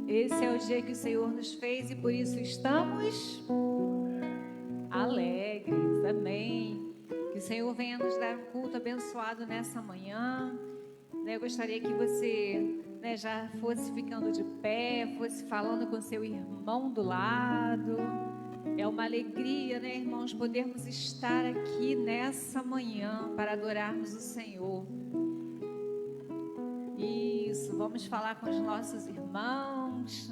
Esse é o dia que o Senhor nos fez e por isso estamos alegres, amém. Que o Senhor venha nos dar um culto abençoado nessa manhã. Eu gostaria que você já fosse ficando de pé, fosse falando com seu irmão do lado. É uma alegria, irmãos, podermos estar aqui nessa manhã para adorarmos o Senhor. Isso, vamos falar com os nossos irmãos,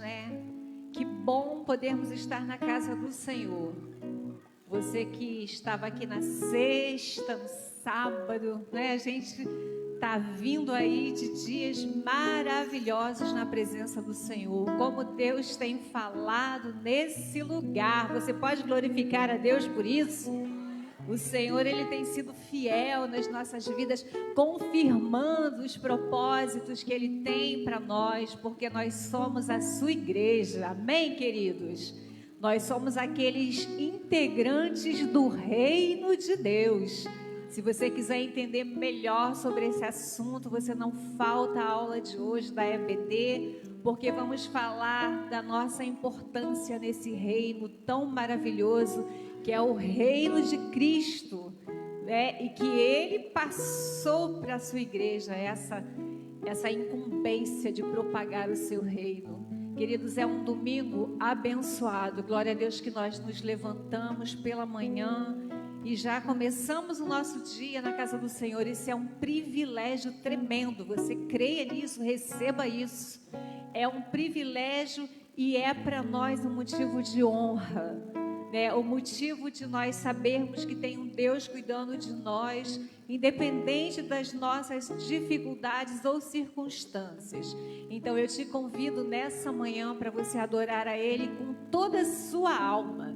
Que bom podermos estar na casa do Senhor. Você que estava aqui na sexta, no sábado, A gente está vindo aí de dias maravilhosos na presença do Senhor. Como Deus tem falado nesse lugar. Você pode glorificar a Deus por isso? O Senhor, Ele tem sido fiel nas nossas vidas, confirmando os propósitos que Ele tem para nós, porque nós somos a sua igreja. Amém, queridos? Nós somos aqueles integrantes do reino de Deus. Se você quiser entender melhor sobre esse assunto, você não falta a aula de hoje da EBD, porque vamos falar da nossa importância nesse reino tão maravilhoso, que é o reino de Cristo, e que Ele passou para a sua igreja essa incumbência de propagar o seu reino. Queridos, é um domingo abençoado. Glória a Deus que nós nos levantamos pela manhã e já começamos o nosso dia na casa do Senhor. Isso é um privilégio tremendo. Você creia nisso, receba isso. É um privilégio e é para nós um motivo de honra, o motivo de nós sabermos que tem um Deus cuidando de nós, independente das nossas dificuldades ou circunstâncias. Então eu te convido nessa manhã para você adorar a Ele com toda a sua alma,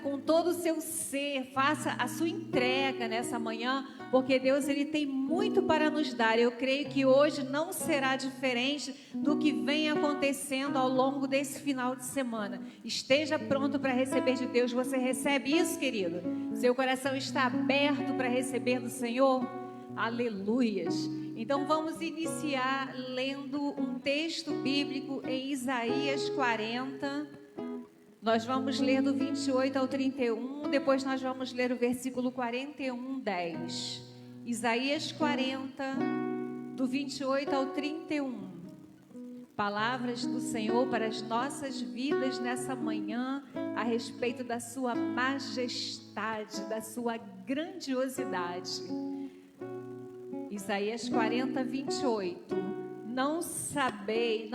com todo o seu ser. Faça a sua entrega nessa manhã, porque Deus, Ele tem muito para nos dar. Eu creio que hoje não será diferente do que vem acontecendo ao longo desse final de semana. Esteja pronto para receber de Deus. Você recebe isso, querido? Seu coração está aberto para receber do Senhor? Aleluias! Então vamos iniciar lendo um texto bíblico em Isaías 40. Nós vamos ler do 28 ao 31, depois nós vamos ler o versículo 41, 10. Isaías 40, do 28 ao 31. Palavras do Senhor para as nossas vidas nessa manhã, a respeito da sua majestade, da sua grandiosidade. Isaías 40, 28. Não sabes,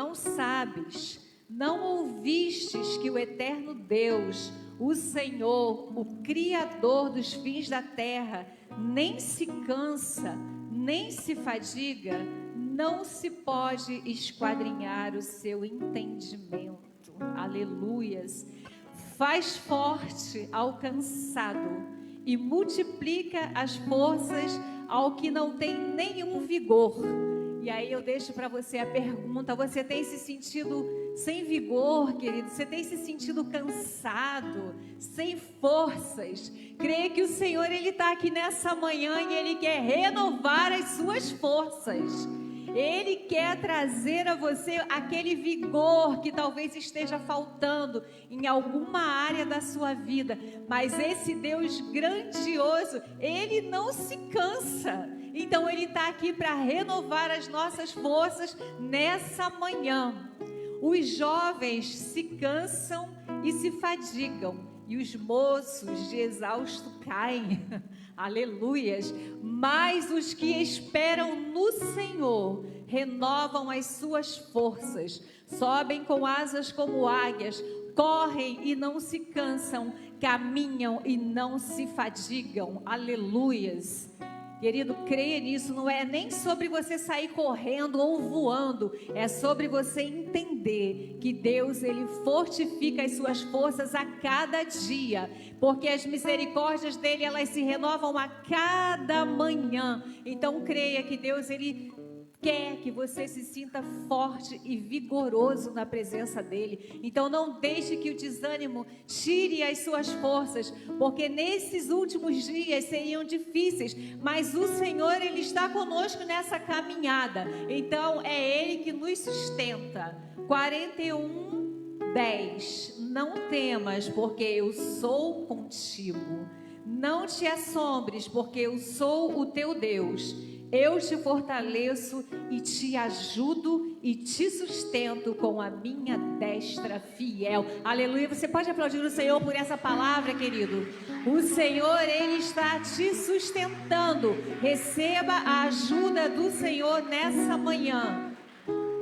não ouvistes que o eterno Deus, o Senhor, o Criador dos fins da terra, nem se cansa, nem se fadiga, não se pode esquadrinhar o seu entendimento. Aleluias! Faz forte ao cansado e multiplica as forças ao que não tem nenhum vigor. E aí eu deixo para você a pergunta: você tem se sentido sem vigor, querido? Você tem se sentido cansado, sem forças? Creia que o Senhor, Ele está aqui nessa manhã e Ele quer renovar as suas forças. Ele quer trazer a você aquele vigor que talvez esteja faltando em alguma área da sua vida. Mas esse Deus grandioso, Ele não se cansa. Então Ele está aqui para renovar as nossas forças nessa manhã. Os jovens se cansam e se fadigam, e os moços de exausto caem. Aleluias! Mas os que esperam no Senhor renovam as suas forças, sobem com asas como águias, correm e não se cansam, caminham e não se fadigam. Aleluias! Querido, creia nisso. Não é nem sobre você sair correndo ou voando, é sobre você entender que Deus, Ele fortifica as suas forças a cada dia, porque as misericórdias dEle, elas se renovam a cada manhã. Então creia que Deus, Ele quer que você se sinta forte e vigoroso na presença dele. Então não deixe que o desânimo tire as suas forças, porque nesses últimos dias seriam difíceis, mas o Senhor, Ele está conosco nessa caminhada. Então é Ele que nos sustenta. 41:10. Não temas, porque eu sou contigo. Não te assombres, porque eu sou o teu Deus. Eu te fortaleço e te ajudo e te sustento com a minha destra fiel. Aleluia. Você pode aplaudir o Senhor por essa palavra, querido. O Senhor, Ele está te sustentando. Receba a ajuda do Senhor nessa manhã.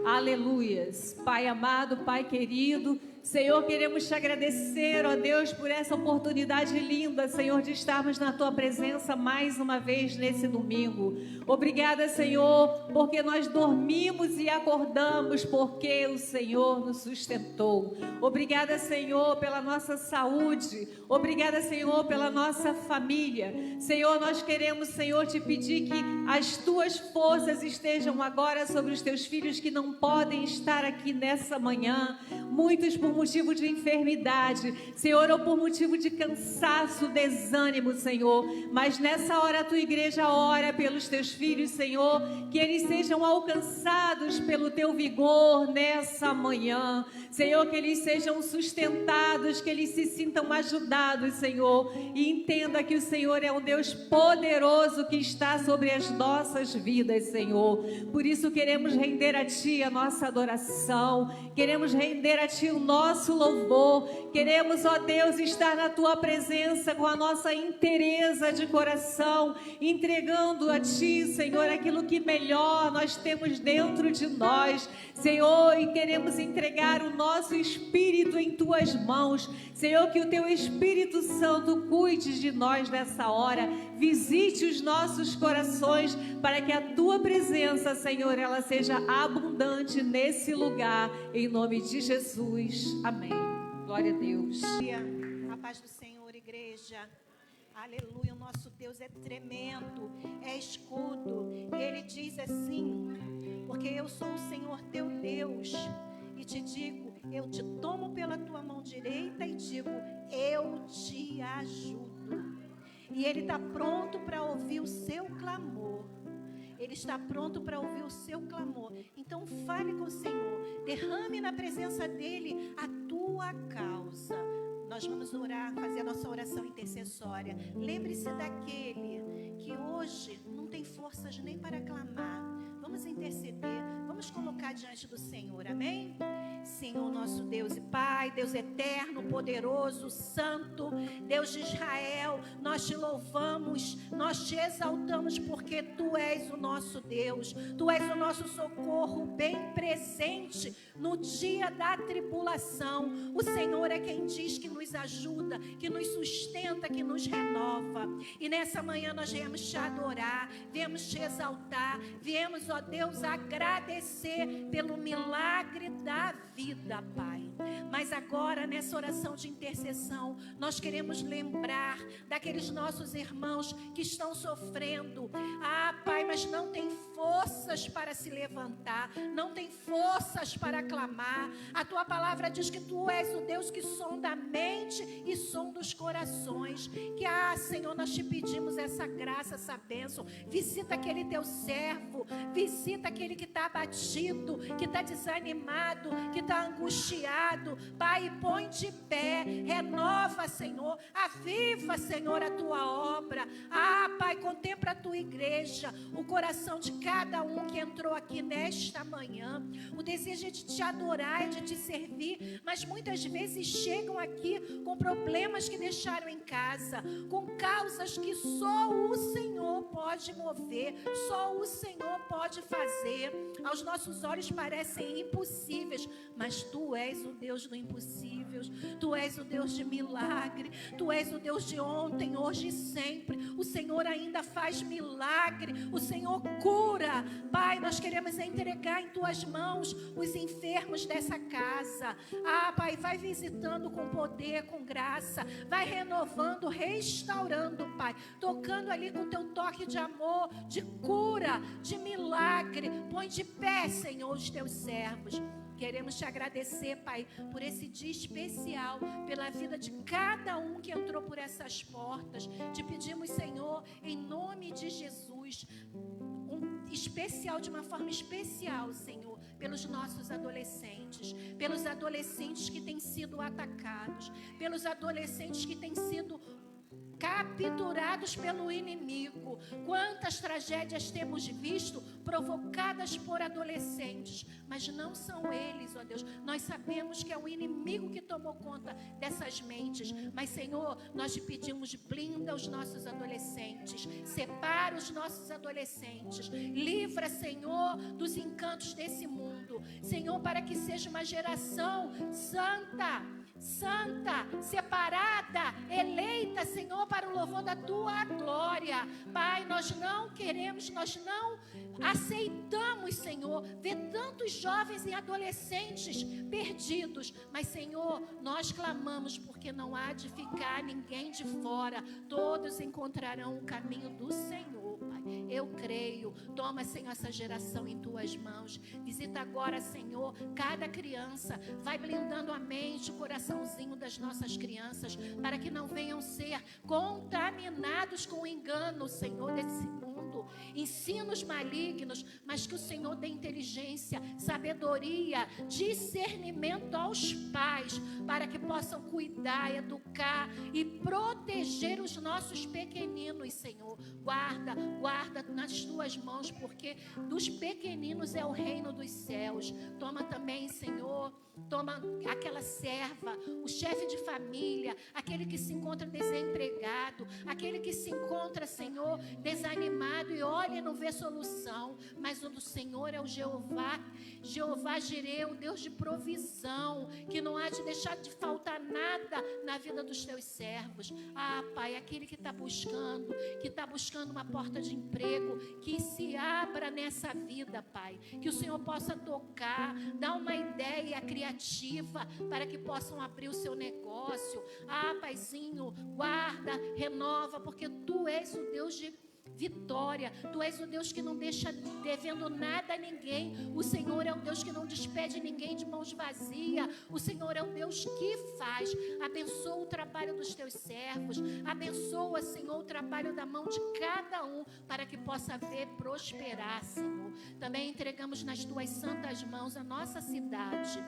Aleluias. Pai amado, Pai querido, Senhor, queremos te agradecer, ó Deus, por essa oportunidade linda, Senhor, de estarmos na Tua presença mais uma vez nesse domingo. Obrigada, Senhor, porque nós dormimos e acordamos, porque o Senhor nos sustentou. Obrigada, Senhor, pela nossa saúde. Obrigada, Senhor, pela nossa família. Senhor, nós queremos, Senhor, te pedir que as Tuas forças estejam agora sobre os Teus filhos que não podem estar aqui nessa manhã. Muitos por motivo de enfermidade, Senhor, ou por motivo de cansaço, desânimo, Senhor. Mas nessa hora a Tua igreja ora pelos Teus filhos, Senhor, que eles sejam alcançados pelo Teu vigor nessa manhã. Senhor, que eles sejam sustentados, que eles se sintam ajudados, Senhor, e entenda que o Senhor é um Deus poderoso que está sobre as nossas vidas, Senhor. Por isso queremos render a Ti a nossa adoração, queremos render a Ti o nosso louvor, queremos, ó Deus, estar na Tua presença com a nossa inteireza de coração, entregando a Ti, Senhor, aquilo que melhor nós temos dentro de nós, Senhor, e queremos entregar o nosso espírito em Tuas mãos, Senhor, que o Teu Espírito Santo cuide de nós nessa hora, visite os nossos corações, para que a Tua presença, Senhor, ela seja abundante nesse lugar, em nome de Jesus, amém. Glória a Deus. A paz do Senhor, igreja. Aleluia, o nosso Deus é tremendo, é escudo. E Ele diz assim: porque eu sou o Senhor teu Deus, e te digo, eu te tomo pela tua mão direita e digo, eu te ajudo. E Ele está pronto para ouvir o seu clamor. Ele está pronto para ouvir o seu clamor. Então fale com o Senhor, derrame na presença dEle a tua causa. Nós vamos orar, fazer a nossa oração intercessória. Lembre-se daquele que hoje não tem forças nem para clamar. Vamos interceder, vamos colocar diante do Senhor, amém? Senhor, nosso Deus e Pai, Deus eterno, poderoso, santo, Deus de Israel, nós te louvamos, nós te exaltamos, porque Tu és o nosso Deus, Tu és o nosso socorro bem presente no dia da tribulação. O Senhor é quem diz que nos ajuda, que nos sustenta, que nos renova. E nessa manhã nós viemos te adorar, viemos te exaltar, viemos, ó Deus, agradecer pelo milagre da vida, Pai. Mas agora, nessa oração de intercessão, nós queremos lembrar daqueles nossos irmãos que estão sofrendo. Ah, Pai, mas não tem forças para se levantar, não tem forças para clamar. A Tua palavra diz que Tu és o Deus que sonda a mente e sonda os corações. Que, Senhor, nós te pedimos essa graça, essa bênção. Visita aquele Teu servo, visita aquele que está abatido, que está desanimado, que está angustiado. Pai, põe de pé, renova, Senhor, aviva, Senhor, a Tua obra. Pai, contempla a Tua igreja, o coração de cada um que entrou aqui nesta manhã. O desejo é de te adorar, é de te servir, mas muitas vezes chegam aqui com problemas que deixaram em casa, com causas que só o Senhor pode mover, só o Senhor pode fazer. Aos nossos olhos parecem impossíveis, mas Tu és o Deus do impossível. Tu és o Deus de milagre. Tu és o Deus de ontem, hoje e sempre. O Senhor ainda faz milagre. O Senhor cura. Pai, Pai, nós queremos entregar em tuas mãos os enfermos dessa casa. Pai, vai visitando com poder, com graça, vai renovando, restaurando, Pai, tocando ali com teu toque de amor, de cura, de milagre. Põe de pé, Senhor, os teus servos. Queremos te agradecer, Pai, por esse dia especial, pela vida de cada um que entrou por essas portas. Te pedimos, Senhor, em nome de Jesus, de uma forma especial, Senhor, pelos nossos adolescentes que têm sido atacados, pelos adolescentes que têm sido capturados pelo inimigo. Quantas tragédias temos visto provocadas por adolescentes, mas não são eles, ó Deus. Nós sabemos que é o inimigo que tomou conta dessas mentes, mas, Senhor, nós te pedimos, blinda os nossos adolescentes, separa os nossos adolescentes, livra, Senhor, dos encantos desse mundo, Senhor, para que seja uma geração santa, separada, eleita, Senhor, para o louvor da tua glória. Pai, nós não aceitamos, Senhor, ver tantos jovens e adolescentes perdidos, mas, Senhor, nós clamamos, porque não há de ficar ninguém de fora, todos encontrarão o caminho do Senhor, Pai. Eu creio. Toma, Senhor, essa geração em tuas mãos. Visita agora, Senhor, cada criança. Vai blindando a mente, o coraçãozinho das nossas crianças, para que não venham ser contaminados com o engano, Senhor, desse mundo, ensinos malignos, mas que o Senhor dê inteligência, sabedoria, discernimento aos pais, para que possam cuidar, educar e proteger os nossos pequeninos, Senhor. Guarda nas tuas mãos, porque dos pequeninos é o reino dos céus. Toma também, Senhor, toma aquela serva, o chefe de família, aquele que se encontra desempregado, aquele que se encontra, Senhor, desanimado e olha e não vê solução, mas o do Senhor é o Jeová Jireh, o Deus de provisão, que não há de deixar de faltar nada na vida dos teus servos. Pai, aquele que está buscando uma porta de emprego, que se abra nessa vida, Pai, que o Senhor possa tocar, dar uma ideia criativa para que possam abrir o seu negócio. Paizinho, guarda, renova, porque tu és o Deus de vitória, tu és o Deus que não deixa devendo nada a ninguém. O Senhor é o Deus que não despede ninguém de mãos vazias. O Senhor é o Deus que faz. Abençoa o trabalho dos teus servos, abençoa, Senhor, o trabalho da mão de cada um, para que possa ver prosperar, Senhor. Também entregamos nas tuas santas mãos a nossa cidade,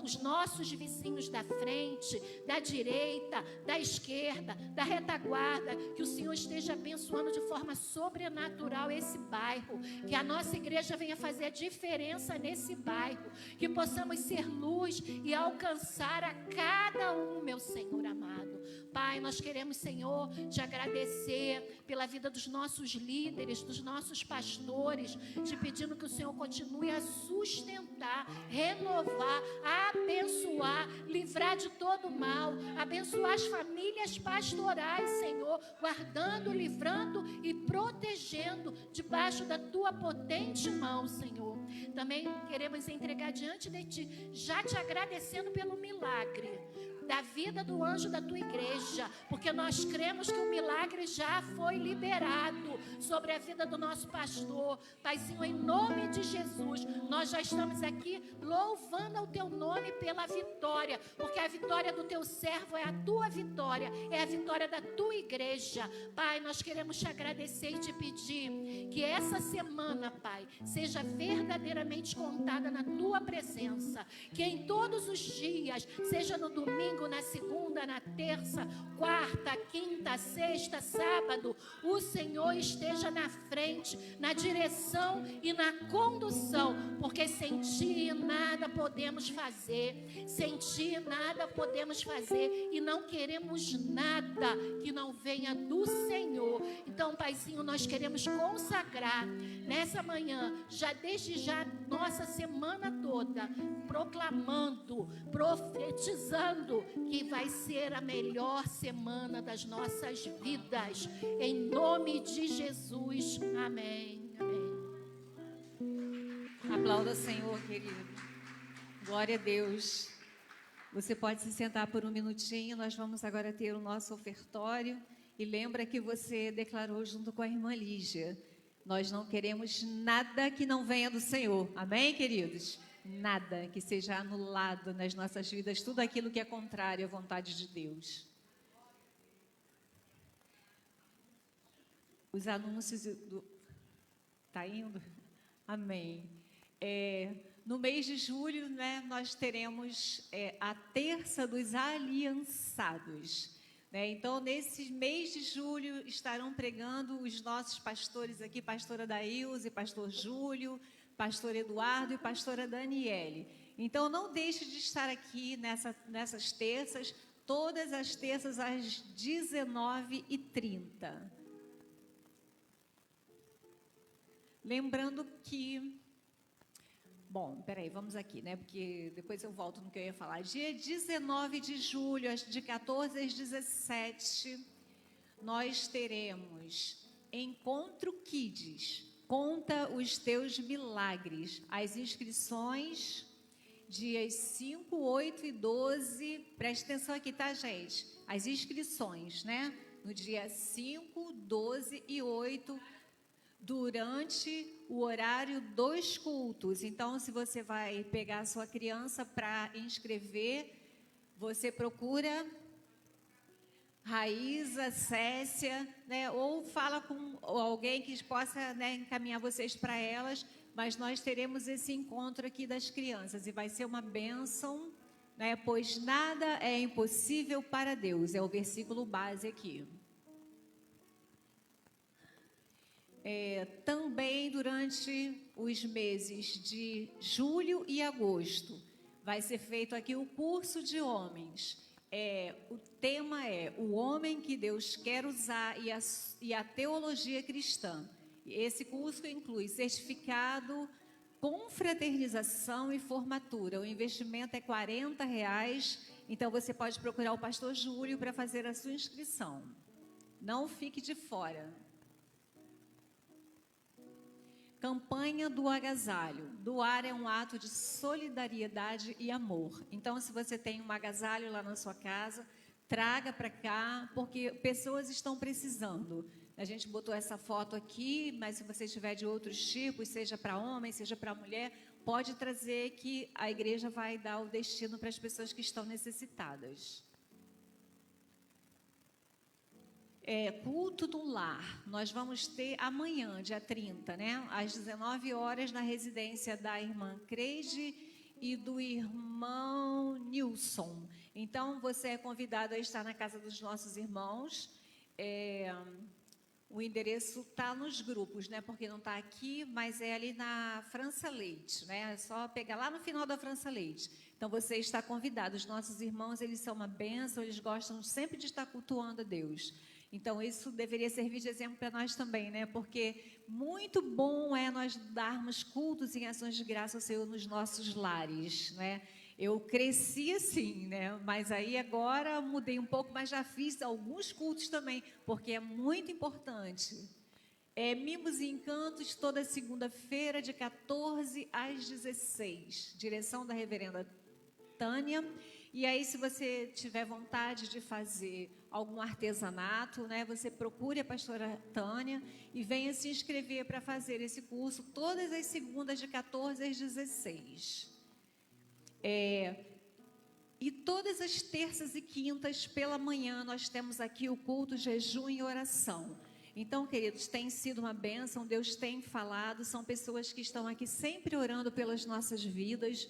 os nossos vizinhos da frente, da direita, da esquerda, da retaguarda. Que o Senhor esteja abençoando de forma sobrenatural esse bairro, que a nossa igreja venha fazer a diferença nesse bairro, que possamos ser luz e alcançar a cada um, meu Senhor amado. Pai, nós queremos, Senhor, te agradecer pela vida dos nossos líderes, dos nossos pastores, te pedindo que o Senhor continue a sustentar, renovar, abençoar, livrar de todo mal, abençoar as famílias pastorais, Senhor, guardando, livrando e protegendo debaixo da tua potente mão, Senhor. Também queremos entregar diante de ti, já te agradecendo pelo milagre da vida do anjo da tua igreja, porque nós cremos que o milagre já foi liberado sobre a vida do nosso pastor. Paizinho, em nome de Jesus, nós já estamos aqui louvando ao teu nome pela vitória, porque a vitória do teu servo é a tua vitória, é a vitória da tua igreja. Pai, nós queremos te agradecer e te pedir que essa semana, Pai, seja verdadeiramente contada na tua presença, que em todos os dias, seja no domingo, na segunda, na terça, quarta, quinta, sexta, sábado, o Senhor esteja na frente, na direção e na condução, porque sem ti nada podemos fazer, e não queremos nada que não venha do Senhor. Então, Paizinho, nós queremos consagrar nessa manhã, desde já, nossa semana toda, proclamando, profetizando que vai ser a melhor semana das nossas vidas, em nome de Jesus, amém, amém. Aplauda o Senhor, querido. Glória a Deus. Você pode se sentar por um minutinho. Nós vamos agora ter o nosso ofertório. E lembra que você declarou junto com a irmã Lígia: nós não queremos nada que não venha do Senhor. Amém, queridos? Nada que seja anulado nas nossas vidas, tudo aquilo que é contrário à vontade de Deus. Os anúncios do... Está indo? Amém. No mês de julho, né, nós teremos a terça dos aliançados. Né? Então, nesse mês de julho, estarão pregando os nossos pastores aqui, pastora Daílze, pastor Júlio, pastor Eduardo e pastora Daniele. Então, não deixe de estar aqui nessas terças, todas as terças às 19h30. Lembrando que... Bom, peraí, vamos aqui, né? Porque depois eu volto no que eu ia falar. Dia 19 de julho, de 14 às 17, nós teremos Encontro Kids. Conta os teus milagres. As inscrições, dias 5, 8 e 12. Preste atenção aqui, tá, gente? As inscrições, né? No dia 5, 12 e 8, durante o horário dos cultos. Então, se você vai pegar a sua criança para inscrever, você procura Raíza, Cécia, né? Ou fala com alguém que possa, né, encaminhar vocês para elas, mas nós teremos esse encontro aqui das crianças e vai ser uma bênção, né? Pois nada é impossível para Deus, é o versículo base aqui. Também durante os meses de julho e agosto vai ser feito aqui o curso de homens. O tema é o homem que Deus quer usar e a teologia cristã. Esse curso inclui certificado, confraternização e formatura. O investimento é R$40, então você pode procurar o pastor Júlio para fazer a sua inscrição. Não fique de fora. Campanha do agasalho. Doar é um ato de solidariedade e amor. Então, se você tem um agasalho lá na sua casa, traga para cá, porque pessoas estão precisando. A gente botou essa foto aqui, mas se você tiver de outros tipos, seja para homem, seja para mulher, pode trazer que a igreja vai dar o destino para as pessoas que estão necessitadas. Culto do lar, nós vamos ter amanhã, dia 30, né? Às 19 horas, na residência da irmã Creide e do irmão Nilson. Então, você é convidado a estar na casa dos nossos irmãos. O endereço está nos grupos, né? Porque não está aqui, mas é ali na França Leite, né? É só pegar lá no final da França Leite. Então, você está convidado. Os nossos irmãos, eles são uma bênção, eles gostam sempre de estar cultuando a Deus. Então, isso deveria servir de exemplo para nós também, né? Porque muito bom é nós darmos cultos em ações de graça ao Senhor nos nossos lares, né? Eu cresci assim, né? Mas aí agora mudei um pouco, mas já fiz alguns cultos também, porque é muito importante. Mimos e Encantos, toda segunda-feira, de 14 às 16. Direção da reverenda Tânia. E aí, se você tiver vontade de fazer algum artesanato, né, você procure a pastora Tânia e venha se inscrever para fazer esse curso todas as segundas de 14 às 16. E todas as terças e quintas pela manhã nós temos aqui o culto, jejum e oração. Então, queridos, tem sido uma bênção, Deus tem falado, são pessoas que estão aqui sempre orando pelas nossas vidas.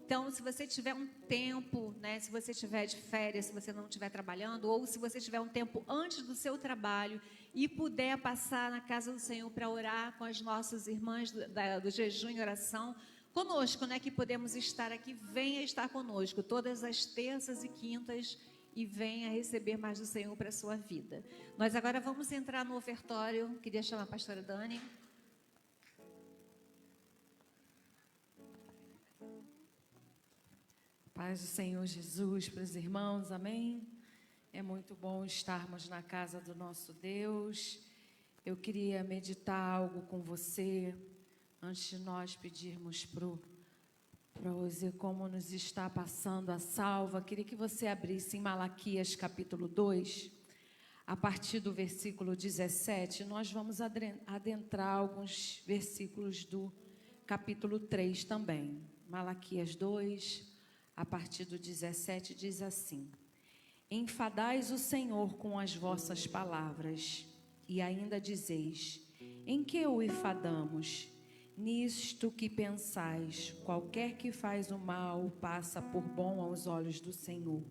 Então, se você tiver um tempo, né, se você estiver de férias, se você não estiver trabalhando, ou se você tiver um tempo antes do seu trabalho e puder passar na casa do Senhor para orar com as nossas irmãs do jejum e oração, conosco, né, que podemos estar aqui, venha estar conosco todas as terças e quintas e venha receber mais do Senhor para a sua vida. Nós agora vamos entrar no ofertório. Queria chamar a pastora Dani. Paz do Senhor Jesus para os irmãos, amém? É muito bom estarmos na casa do nosso Deus. Eu queria meditar algo com você Antes de nós pedirmos para o Zé como nos está passando a salva, queria que você abrisse em Malaquias capítulo 2, a partir do versículo 17. Nós vamos adentrar alguns versículos do capítulo 3 também. Malaquias 2, a partir do 17, diz assim: Enfadais o Senhor com as vossas palavras, e ainda dizeis: em que o enfadamos? Nisto que pensais, qualquer que faz o mal passa por bom aos olhos do Senhor,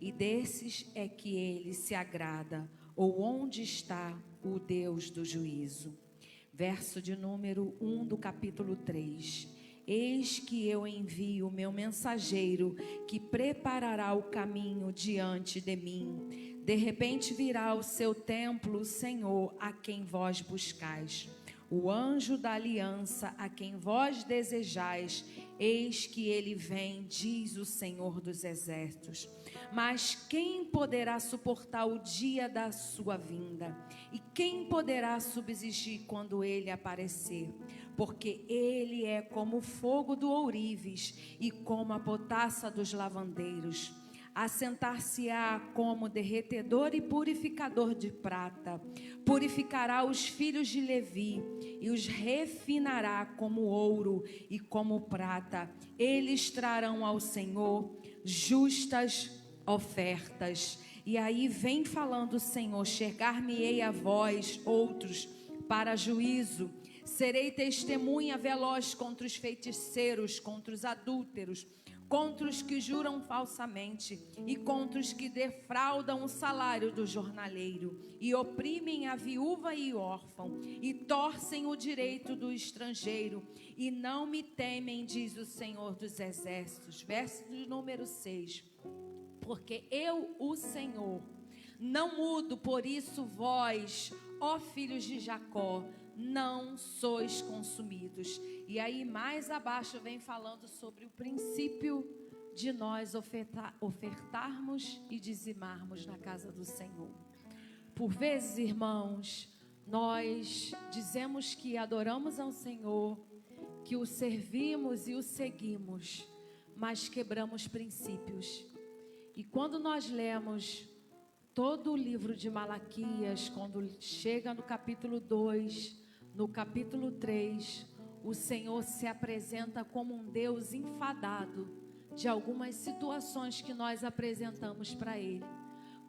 e desses é que ele se agrada, ou onde está o Deus do juízo? Verso de número 1 do capítulo 3. Eis que eu envio o meu mensageiro, que preparará o caminho diante de mim. De repente virá ao seu templo o Senhor, a quem vós buscais. O anjo da aliança, a quem vós desejais, eis que ele vem, diz o Senhor dos exércitos. Mas quem poderá suportar o dia da sua vinda? E quem poderá subsistir quando ele aparecer? Porque ele é como o fogo do ourives e como a potassa dos lavandeiros. Assentar-se-á como derretedor e purificador de prata. Purificará os filhos de Levi e os refinará como ouro e como prata. Eles trarão ao Senhor justas ofertas. E aí vem falando o Senhor: chegar-me-ei a vós outros para juízo. Serei testemunha veloz contra os feiticeiros, contra os adúlteros, contra os que juram falsamente e contra os que defraudam o salário do jornaleiro e oprimem a viúva e o órfão e torcem o direito do estrangeiro e não me temem, diz o Senhor dos exércitos. Verso de número 6. Porque eu, o Senhor, não mudo, por isso vós, ó filhos de Jacó, não sois consumidos. E aí mais abaixo vem falando sobre o princípio de nós ofertarmos e dizimarmos na casa do Senhor. Por vezes, irmãos, nós dizemos que adoramos ao Senhor, que o servimos e o seguimos, mas quebramos princípios. E quando nós lemos todo o livro de Malaquias, quando chega no capítulo 2, no capítulo 3, o Senhor se apresenta como um Deus enfadado de algumas situações que nós apresentamos para Ele.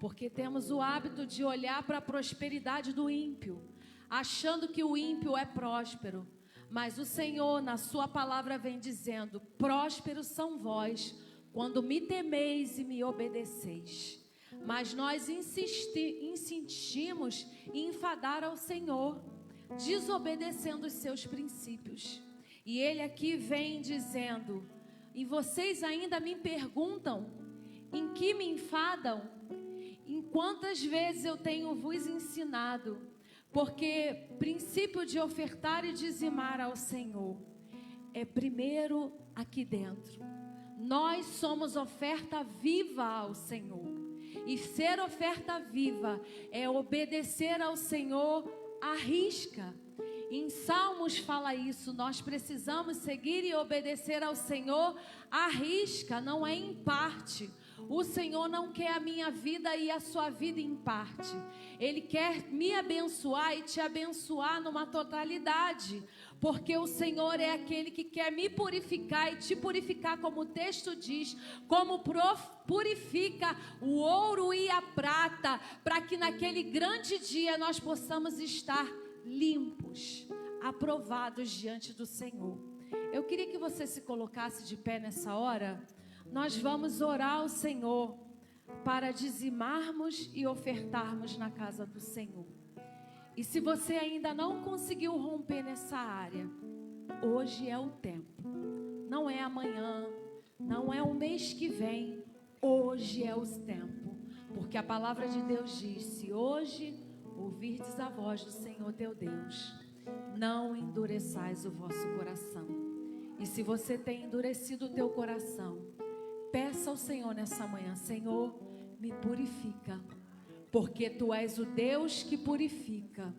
Porque temos o hábito de olhar para a prosperidade do ímpio, achando que o ímpio é próspero. Mas o Senhor, na sua palavra, vem dizendo: prósperos são vós, quando me temeis e me obedeceis. Mas nós insistimos em enfadar ao Senhor, desobedecendo os seus princípios. E Ele aqui vem dizendo: e vocês ainda me perguntam em que me enfadam? Em quantas vezes eu tenho vos ensinado? Porque princípio de ofertar e dizimar ao Senhor é primeiro aqui dentro. Nós somos oferta viva ao Senhor. E ser oferta viva é obedecer ao Senhor à risca. Em Salmos fala isso, nós precisamos seguir e obedecer ao Senhor à risca, não é em parte. O Senhor não quer a minha vida e a sua vida em parte. Ele quer me abençoar e te abençoar numa totalidade. Porque o Senhor é aquele que quer me purificar e te purificar, como o texto diz, como purifica o ouro e a prata, para que naquele grande dia nós possamos estar limpos, aprovados diante do Senhor. Eu queria que você se colocasse de pé nessa hora. Nós vamos orar ao Senhor para dizimarmos e ofertarmos na casa do Senhor. E se você ainda não conseguiu romper nessa área, hoje é o tempo. Não é amanhã, não é o mês que vem, hoje é o tempo. Porque a palavra de Deus diz: se hoje ouvirdes a voz do Senhor teu Deus, não endureçais o vosso coração. E se você tem endurecido o teu coração, peça ao Senhor nessa manhã: Senhor, me purifica, porque Tu és o Deus que purifica,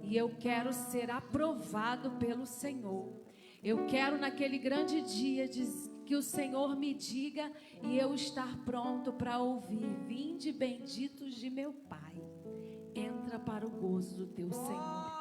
e eu quero ser aprovado pelo Senhor. Eu quero naquele grande dia que o Senhor me diga e eu estar pronto para ouvir: vinde benditos de meu Pai, entra para o gozo do teu Senhor.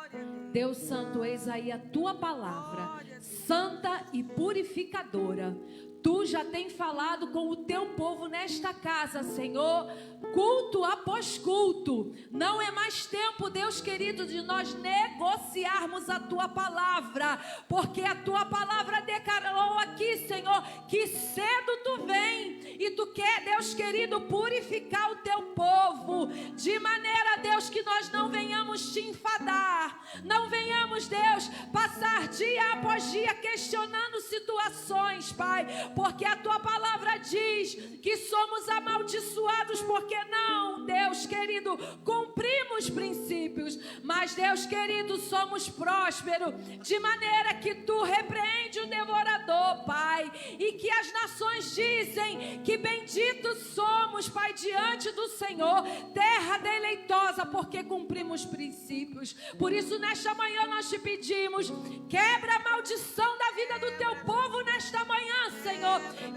Deus Santo, eis aí a tua palavra, santa e purificadora. Tu já tem falado com o teu povo nesta casa, Senhor, culto após culto. Não é mais tempo, Deus querido, de nós negociarmos a tua palavra, porque a tua palavra declarou aqui, Senhor, que cedo tu vem e tu quer, Deus querido, purificar o teu povo, de maneira, Deus, que nós não venhamos te enfadar, não venhamos, Deus, passar dia após dia questionando situações, Pai, porque a tua palavra diz que somos amaldiçoados porque não, Deus querido, cumprimos princípios, mas, Deus querido, somos prósperos, de maneira que tu repreende o devorador, Pai, e que as nações dizem que benditos somos, Pai, diante do Senhor, terra deleitosa, porque cumprimos princípios. Por isso, nesta manhã nós te pedimos, quebra a maldição da vida do teu povo nesta manhã, Senhor,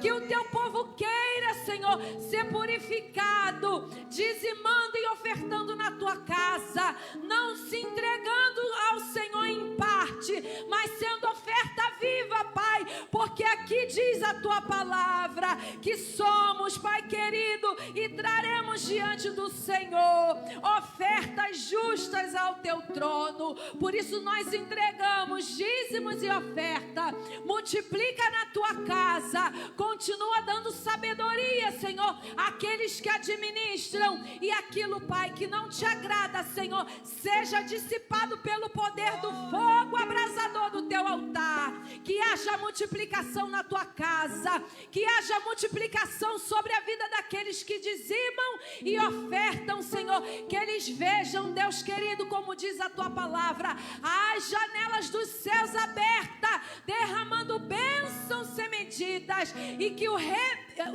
que o teu povo queira, Senhor, ser purificado, dizimando e ofertando na tua casa, não se entregando ao Senhor em parte, mas sendo oferta viva, Pai, porque aqui diz a tua palavra que somos, Pai querido, e traremos diante do Senhor ofertas justas ao teu trono. Por isso nós entregamos dízimos e oferta. Multiplica na tua casa, continua dando sabedoria, Senhor, àqueles que administram, e aquilo, Pai, que não te agrada, Senhor, seja dissipado pelo poder do fogo abrasador do teu altar. Que haja multiplicação na tua casa, que haja multiplicação sobre a vida daqueles que dizimam e ofertam, Senhor, que eles vejam, Deus querido, como diz a tua palavra, as janelas dos céus abertas, derramando bênçãos sem medidas, e que o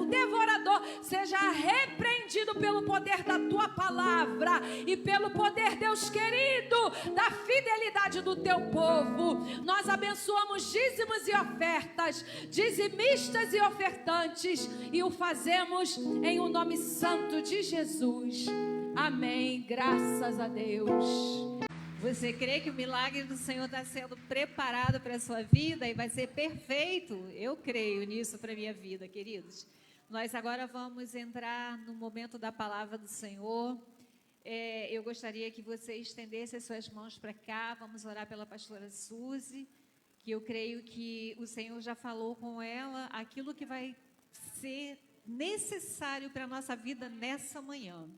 devorador seja repreendido pelo poder da tua palavra e pelo poder, Deus querido, da fidelidade do teu povo. Nós abençoamos dízimos e ofertas, dizimistas e ofertantes, e o fazemos em o nome santo de Jesus. Amém. Graças a Deus. Você crê que o milagre do Senhor está sendo preparado para a sua vida e vai ser perfeito? Eu creio nisso para a minha vida, queridos. Nós agora vamos entrar no momento da palavra do Senhor. Eu gostaria que você estendesse as suas mãos para cá. Vamos orar pela pastora Suzy, que eu creio que o Senhor já falou com ela aquilo que vai ser necessário para a nossa vida nessa manhã.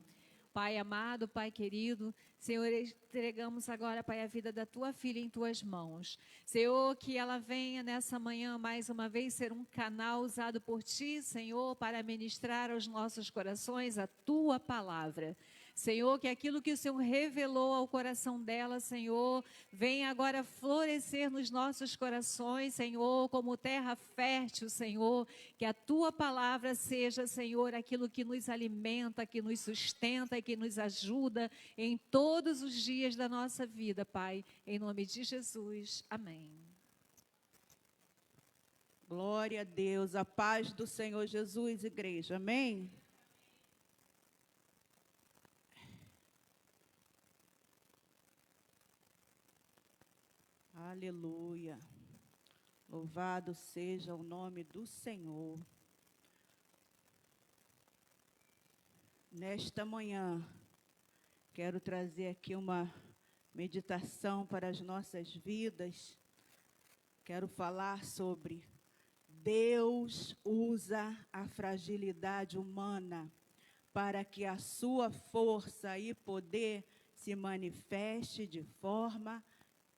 Pai amado, Pai querido, Senhor, entregamos agora, Pai, a vida da tua filha em tuas mãos. Senhor, que ela venha nessa manhã mais uma vez ser um canal usado por ti, Senhor, para ministrar aos nossos corações a tua palavra. Senhor, que aquilo que o Senhor revelou ao coração dela, Senhor, venha agora florescer nos nossos corações, Senhor, como terra fértil, Senhor, que a tua palavra seja, Senhor, aquilo que nos alimenta, que nos sustenta e que nos ajuda em todos os dias da nossa vida, Pai, em nome de Jesus, amém. Glória a Deus, a paz do Senhor Jesus, igreja, amém? Aleluia, louvado seja o nome do Senhor. Nesta manhã, quero trazer aqui uma meditação para as nossas vidas. Quero falar sobre Deus usa a fragilidade humana para que a sua força e poder se manifeste de forma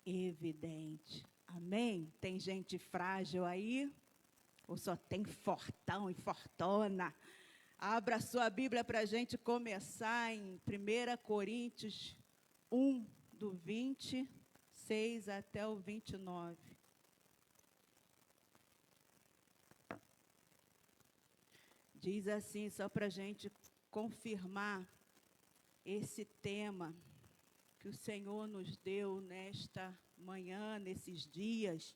evidente. Amém? Tem gente frágil aí? Ou só tem fortão e fortona? Abra sua Bíblia para a gente começar em 1 Coríntios 1, do 26 até o 29. Diz assim, só para a gente confirmar esse tema que o Senhor nos deu nesta manhã, nesses dias.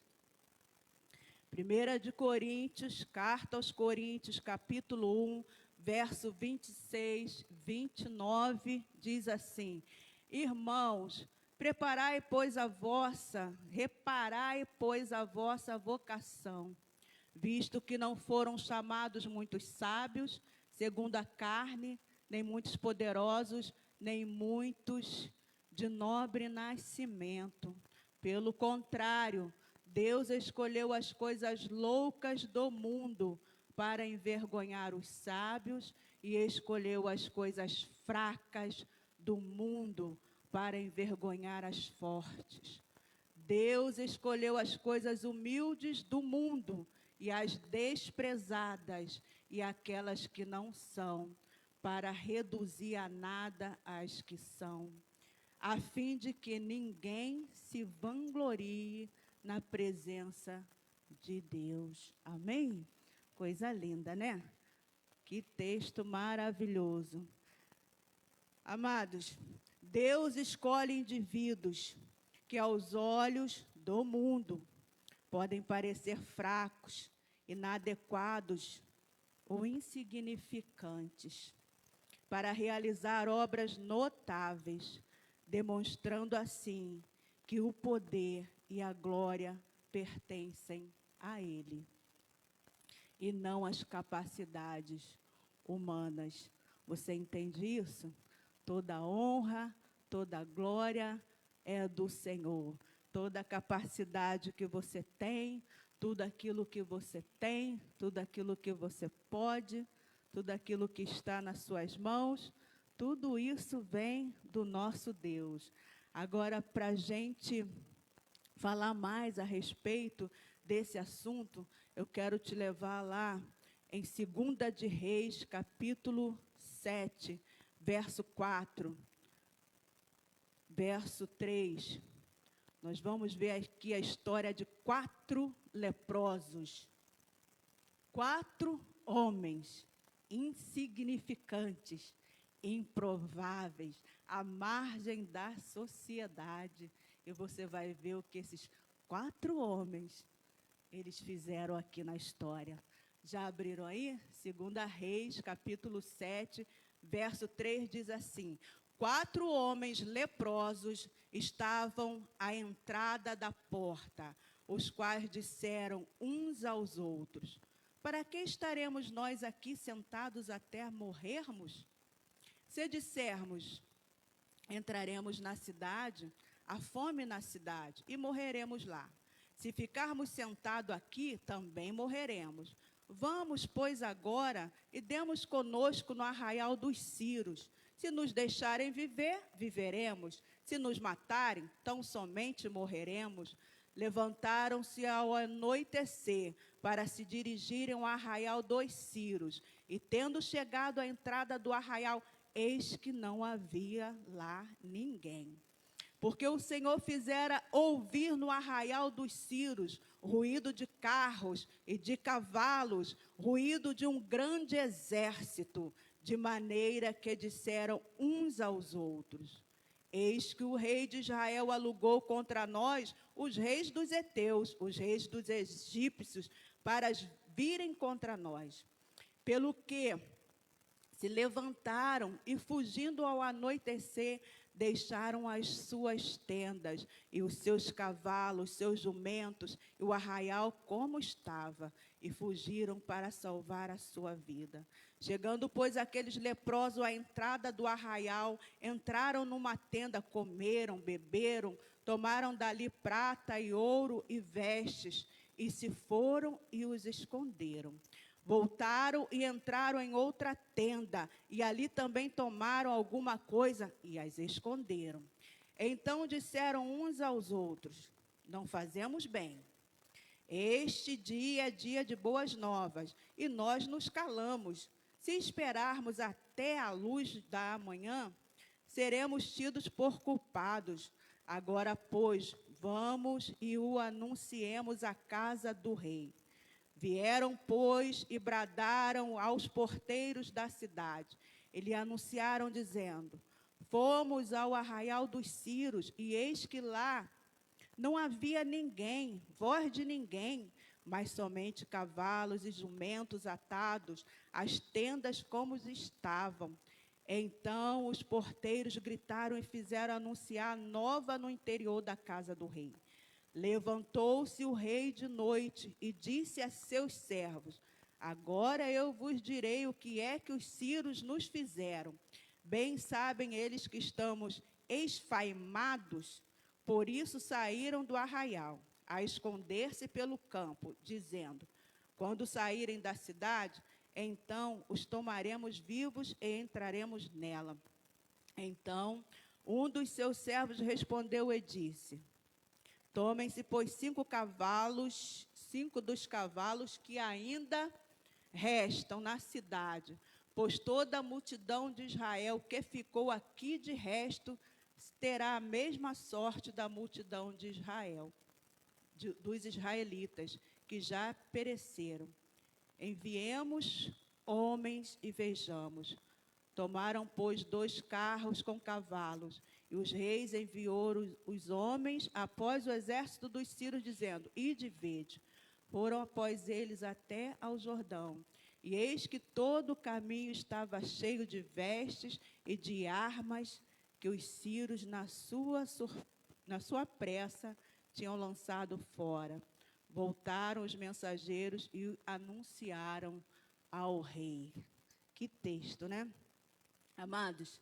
1 de Coríntios, carta aos Coríntios, capítulo 1, verso 26, 29, diz assim: irmãos, reparai, pois, a vossa vocação, visto que não foram chamados muitos sábios, segundo a carne, nem muitos poderosos, nem muitos de nobre nascimento. Pelo contrário, Deus escolheu as coisas loucas do mundo para envergonhar os sábios, e escolheu as coisas fracas do mundo para envergonhar as fortes. Deus escolheu as coisas humildes do mundo e as desprezadas e aquelas que não são, para reduzir a nada as que são, a fim de que ninguém se vanglorie na presença de Deus. Amém? Coisa linda, né? Que texto maravilhoso. Amados, Deus escolhe indivíduos que aos olhos do mundo podem parecer fracos, inadequados ou insignificantes, para realizar obras notáveis, demonstrando assim que o poder e a glória pertencem a Ele, e não às capacidades humanas. Você entende isso? Toda honra, toda glória é do Senhor. Toda a capacidade que você tem, tudo aquilo que você tem, tudo aquilo que você pode, tudo aquilo que está nas suas mãos, tudo isso vem do nosso Deus. Agora, para a gente falar mais a respeito desse assunto, eu quero te levar lá em 2 de Reis, capítulo 7, verso 4, verso 3. Nós vamos ver aqui a história de 4 leprosos. 4 homens insignificantes, improváveis, à margem da sociedade. E você vai ver o que esses 4 homens, eles fizeram aqui na história. Já abriram aí? 2 Reis, capítulo 7, verso 3, diz assim: 4 homens leprosos estavam à entrada da porta, os quais disseram uns aos outros: para que estaremos nós aqui sentados até morrermos? Se dissermos, entraremos na cidade, há fome na cidade, e morreremos lá. Se ficarmos sentados aqui, também morreremos. Vamos, pois, agora, e demos conosco no arraial dos Círios. Se nos deixarem viver, viveremos. Se nos matarem, tão somente morreremos. Levantaram-se ao anoitecer para se dirigirem ao arraial dos Círios. E tendo chegado à entrada do arraial, eis que não havia lá ninguém. Porque o Senhor fizera ouvir no arraial dos Círios ruído de carros e de cavalos, ruído de um grande exército, de maneira que disseram uns aos outros: eis que o rei de Israel alugou contra nós os reis dos heteus, os reis dos egípcios, para virem contra nós. Pelo que se levantaram e, fugindo ao anoitecer, deixaram as suas tendas e os seus cavalos, seus jumentos e o arraial como estava, e fugiram para salvar a sua vida. Chegando, pois, aqueles leprosos à entrada do arraial, entraram numa tenda, comeram, beberam, tomaram dali prata e ouro e vestes, e se foram e os esconderam. Voltaram e entraram em outra tenda, e ali também tomaram alguma coisa e as esconderam. Então disseram uns aos outros: não fazemos bem. Este dia é dia de boas novas, e nós nos calamos. Se esperarmos até a luz da manhã, seremos tidos por culpados. Agora, pois, vamos e o anunciemos à casa do rei. Vieram, pois, e bradaram aos porteiros da cidade. E lhe anunciaram, dizendo: fomos ao arraial dos Círios, e eis que lá não havia ninguém, voz de ninguém. mas somente cavalos e jumentos atados, as tendas como estavam. Então os porteiros gritaram e fizeram anunciar nova no interior da casa do rei. Levantou-se o rei de noite e disse a seus servos: agora eu vos direi o que é que os sírios nos fizeram. Bem sabem eles que estamos esfaimados, por isso saíram do arraial, a esconder-se pelo campo, dizendo: quando saírem da cidade, então os tomaremos vivos e entraremos nela. Então um dos seus servos respondeu e disse: tomem-se, pois, 5 dos cavalos que ainda restam na cidade, pois toda a multidão de Israel que ficou aqui de resto terá a mesma sorte da multidão de Israel, dos israelitas, que já pereceram. Enviemos homens e vejamos. Tomaram, pois, 2 carros com cavalos, e os reis enviaram os homens após o exército dos sírios, dizendo: ide e vede. Foram após eles até ao Jordão, e eis que todo o caminho estava cheio de vestes e de armas que os sírios, na sua pressa, tinham lançado fora. Voltaram os mensageiros e anunciaram ao rei. Que texto, né? Amados,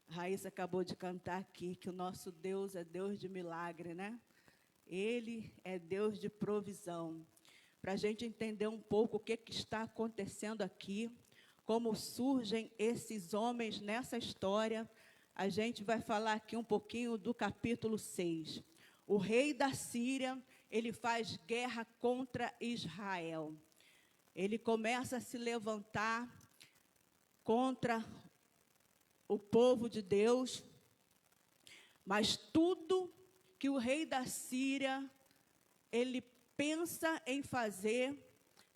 a Raíssa acabou de cantar aqui que o nosso Deus é Deus de milagre, né? Ele é Deus de provisão. Para a gente entender um pouco o que está acontecendo aqui, como surgem esses homens nessa história, a gente vai falar aqui um pouquinho do capítulo 6. O rei da Síria, ele faz guerra contra Israel. Ele começa a se levantar contra o povo de Deus, mas tudo que o rei da Síria, ele pensa em fazer,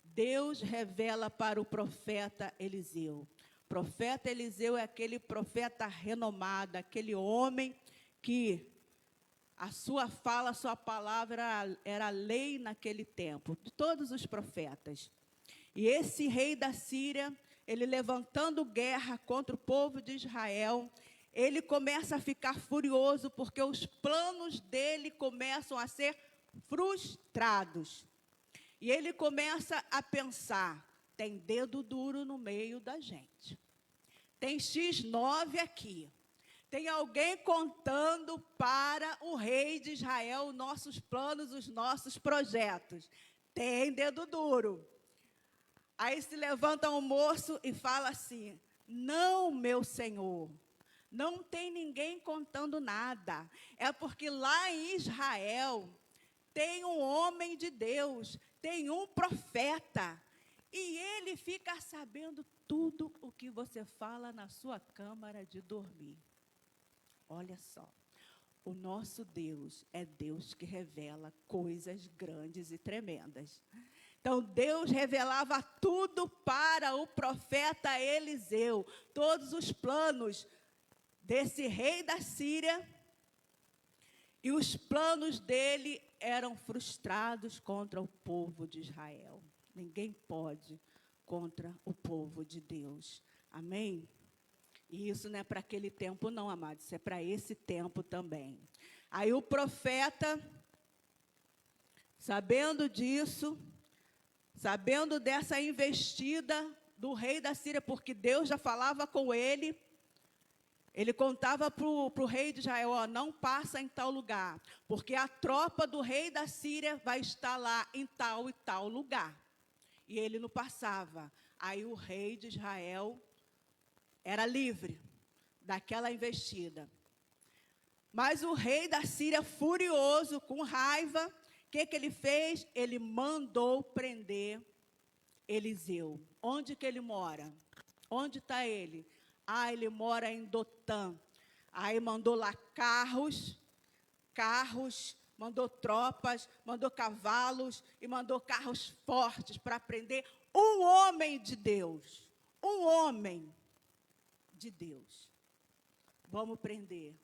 Deus revela para o profeta Eliseu. O profeta Eliseu é aquele profeta renomado, aquele homem que a sua fala, a sua palavra era lei naquele tempo, de todos os profetas. E esse rei da Síria, ele levantando guerra contra o povo de Israel, ele começa a ficar furioso, porque os planos dele começam a ser frustrados. E ele começa a pensar: tem dedo duro no meio da gente. Tem X9 aqui. Tem alguém contando para o rei de Israel os nossos planos, os nossos projetos. Tem dedo duro. Aí se levanta um moço e fala assim: não, meu senhor, não tem ninguém contando nada. É porque lá em Israel tem um homem de Deus, tem um profeta, e ele fica sabendo tudo o que você fala na sua câmara de dormir. Olha só, o nosso Deus é Deus que revela coisas grandes e tremendas. Então, Deus revelava tudo para o profeta Eliseu, todos os planos desse rei da Síria, e os planos dele eram frustrados contra o povo de Israel. Ninguém pode contra o povo de Deus. Amém? E isso não é para aquele tempo não, amados, isso é para esse tempo também. Aí o profeta, sabendo disso, sabendo dessa investida do rei da Síria, porque Deus já falava com ele, ele contava para o rei de Israel: ó, não passa em tal lugar, porque a tropa do rei da Síria vai estar lá em tal e tal lugar. E ele não passava. Aí o rei de Israel era livre daquela investida. Mas o rei da Síria, furioso, com raiva, o que ele fez? Ele mandou prender Eliseu. Onde que ele mora? Onde está ele? Ah, ele mora em Dotã. Aí mandou lá carros, mandou tropas, mandou cavalos e mandou carros fortes para prender um homem de Deus. Um homem de Deus. Vamos prender,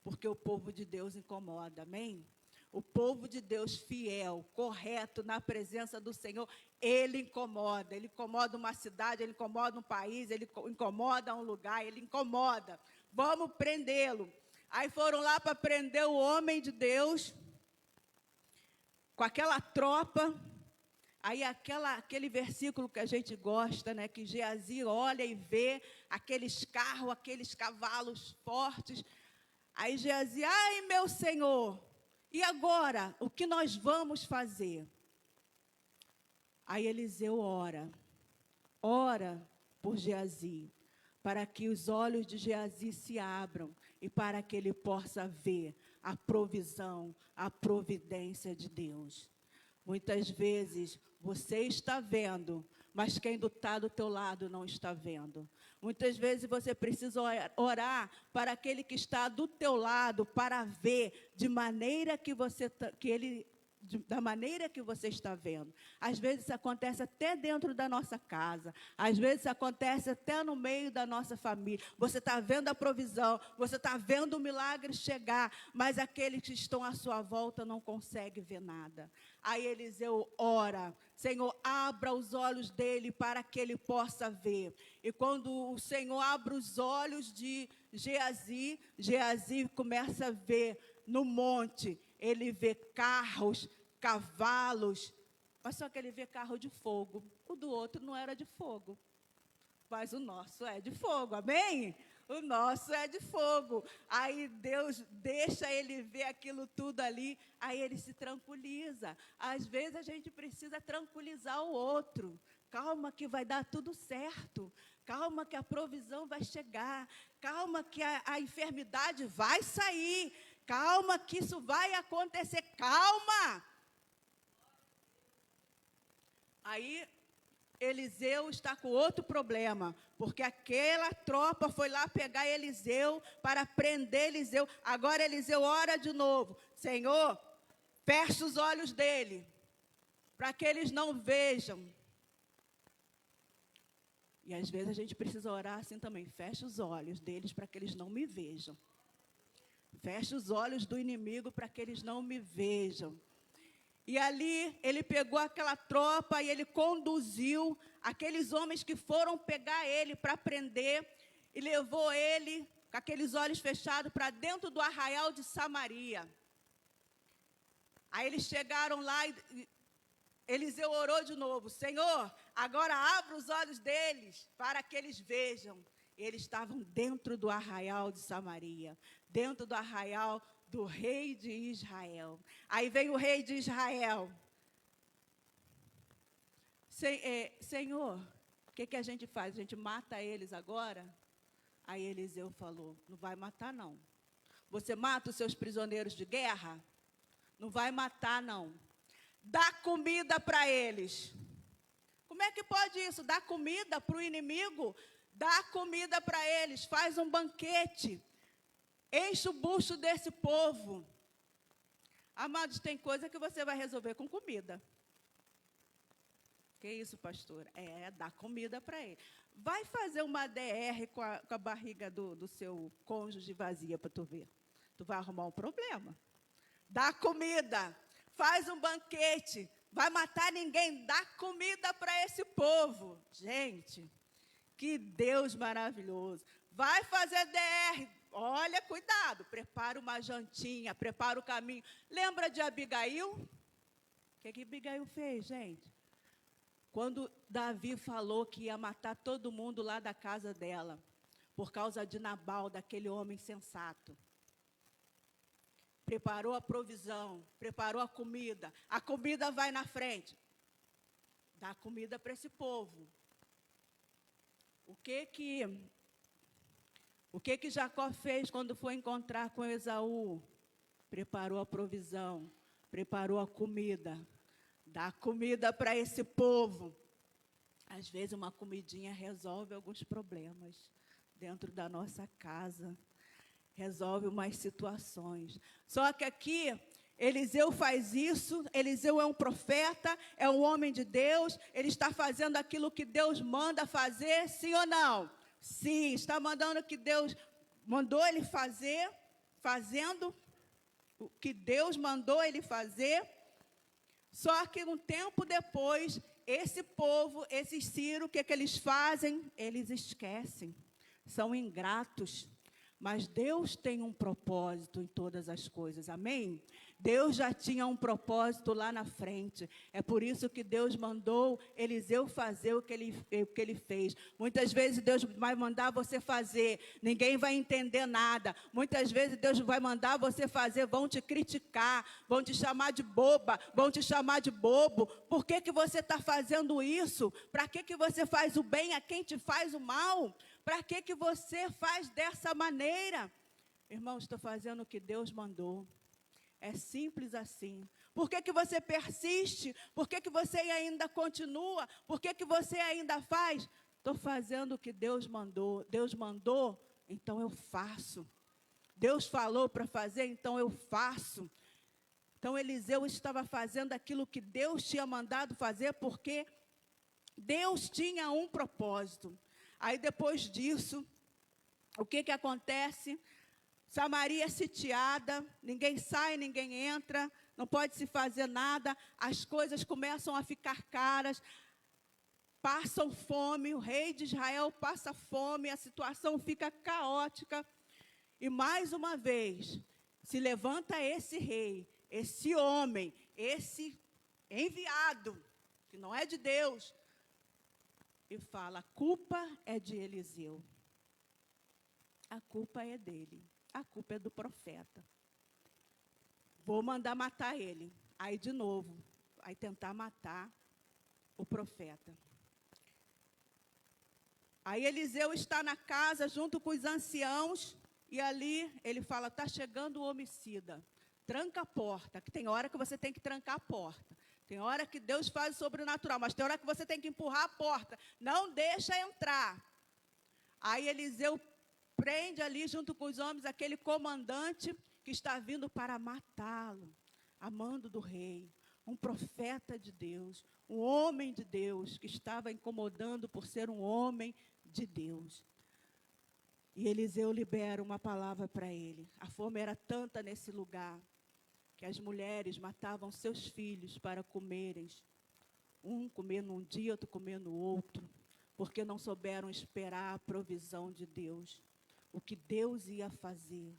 porque o povo de Deus incomoda, amém? O povo de Deus fiel, correto, na presença do Senhor, ele incomoda uma cidade, ele incomoda um país, ele incomoda um lugar, ele incomoda. Vamos prendê-lo. Aí foram lá para prender o homem de Deus, com aquela tropa. Aí aquele versículo que a gente gosta, né, que Geazi olha e vê aqueles carros, aqueles cavalos fortes. Aí Geazi, ai meu Senhor, e agora, o que nós vamos fazer? Aí Eliseu ora por Geazi, para que os olhos de Geazi se abram e para que ele possa ver a provisão, a providência de Deus. Muitas vezes você está vendo, mas quem está do teu lado não está vendo. Muitas vezes você precisa orar para aquele que está do teu lado, para ver de maneira da maneira que você está vendo. Às vezes isso acontece até dentro da nossa casa, às vezes isso acontece até no meio da nossa família. Você está vendo a provisão, você está vendo o milagre chegar, mas aqueles que estão à sua volta não conseguem ver nada. Aí Eliseu ora, Senhor, abra os olhos dele para que ele possa ver. E quando o Senhor abre os olhos de Geazi, Geazi começa a ver no monte. Ele vê carros, cavalos, mas só que ele vê carro de fogo. O do outro não era de fogo, mas o nosso é de fogo, amém? O nosso é de fogo. Aí Deus deixa ele ver aquilo tudo ali, aí ele se tranquiliza. Às vezes a gente precisa tranquilizar o outro. Calma que vai dar tudo certo. Calma que a provisão vai chegar. Calma que a enfermidade vai sair. Calma que isso vai acontecer. Calma. Aí Eliseu está com outro problema, porque aquela tropa foi lá pegar Eliseu para prender Eliseu. Agora Eliseu ora de novo. Senhor, fecha os olhos dele, para que eles não vejam. E às vezes a gente precisa orar assim também. Fecha os olhos deles para que eles não me vejam. Fecha os olhos do inimigo para que eles não me vejam. E ali ele pegou aquela tropa e ele conduziu aqueles homens que foram pegar ele para prender e levou ele com aqueles olhos fechados para dentro do arraial de Samaria. Aí eles chegaram lá e Eliseu orou de novo. Senhor, agora abra os olhos deles para que eles vejam. Eles estavam dentro do arraial de Samaria, dentro do arraial do rei de Israel. Aí vem o rei de Israel. Senhor, o que a gente faz? A gente mata eles agora? Aí Eliseu falou, não vai matar não. Você mata os seus prisioneiros de guerra? Não vai matar não. Dá comida para eles. Como é que pode isso? Dar comida para o inimigo? Dá comida para eles, faz um banquete. Enche o bucho desse povo. Amados, tem coisa que você vai resolver com comida. Que isso, pastora? Dá comida para ele. Vai fazer uma DR com a barriga do seu cônjuge vazia para tu ver. Tu vai arrumar um problema. Dá comida, faz um banquete. Vai matar ninguém, dá comida para esse povo. Gente, que Deus maravilhoso. Vai fazer DR. Olha, cuidado, prepara uma jantinha, prepara o caminho. Lembra de Abigail? O que Abigail fez, gente? Quando Davi falou que ia matar todo mundo lá da casa dela, por causa de Nabal, daquele homem sensato. Preparou a provisão, preparou a comida vai na frente. Dá comida para esse povo. O que Jacó fez quando foi encontrar com Esaú? Preparou a provisão, preparou a comida. Dá comida para esse povo. Às vezes uma comidinha resolve alguns problemas dentro da nossa casa. Resolve umas situações. Só que aqui, Eliseu faz isso. Eliseu é um profeta, é um homem de Deus. Ele está fazendo aquilo que Deus manda fazer, sim ou não? Sim, está mandando o que Deus mandou ele fazer, fazendo o que Deus mandou ele fazer. Só que um tempo depois, esse povo, esses Ciro, o que eles fazem? Eles esquecem, são ingratos. Mas Deus tem um propósito em todas as coisas, amém? Deus já tinha um propósito lá na frente. É por isso que Deus mandou Eliseu fazer o que ele fez. Muitas vezes Deus vai mandar você fazer, ninguém vai entender nada. Muitas vezes Deus vai mandar você fazer, vão te criticar, vão te chamar de boba, vão te chamar de bobo. Por que você está fazendo isso? Para que você faz o bem a quem te faz o mal? Para que você faz dessa maneira? Irmão, estou fazendo o que Deus mandou. É simples assim. Por que você persiste? Por que você ainda continua? Por que você ainda faz? Estou fazendo o que Deus mandou. Deus mandou, então eu faço. Deus falou para fazer, então eu faço. Então Eliseu estava fazendo aquilo que Deus tinha mandado fazer, porque Deus tinha um propósito. Aí depois disso, o que acontece? Samaria é sitiada, ninguém sai, ninguém entra, não pode se fazer nada, as coisas começam a ficar caras, passam fome, o rei de Israel passa fome, a situação fica caótica. E mais uma vez, se levanta esse rei, esse homem, esse enviado, que não é de Deus, e fala: a culpa é de Eliseu. A culpa é dele. A culpa é do profeta. Vou mandar matar ele. Aí, de novo, vai tentar matar o profeta. Aí, Eliseu está na casa junto com os anciãos. E ali, ele fala: está chegando o homicida. Tranca a porta, que tem hora que você tem que trancar a porta. Tem hora que Deus faz o sobrenatural, mas tem hora que você tem que empurrar a porta. Não deixa entrar. Aí Eliseu prende ali, junto com os homens, aquele comandante que está vindo para matá-lo, a mando do rei. Um profeta de Deus, um homem de Deus, que estava incomodando por ser um homem de Deus. E Eliseu libera uma palavra para ele. A fome era tanta nesse lugar, que as mulheres matavam seus filhos para comerem. Um comendo um dia, outro comendo o outro, porque não souberam esperar a provisão de Deus. O que Deus ia fazer,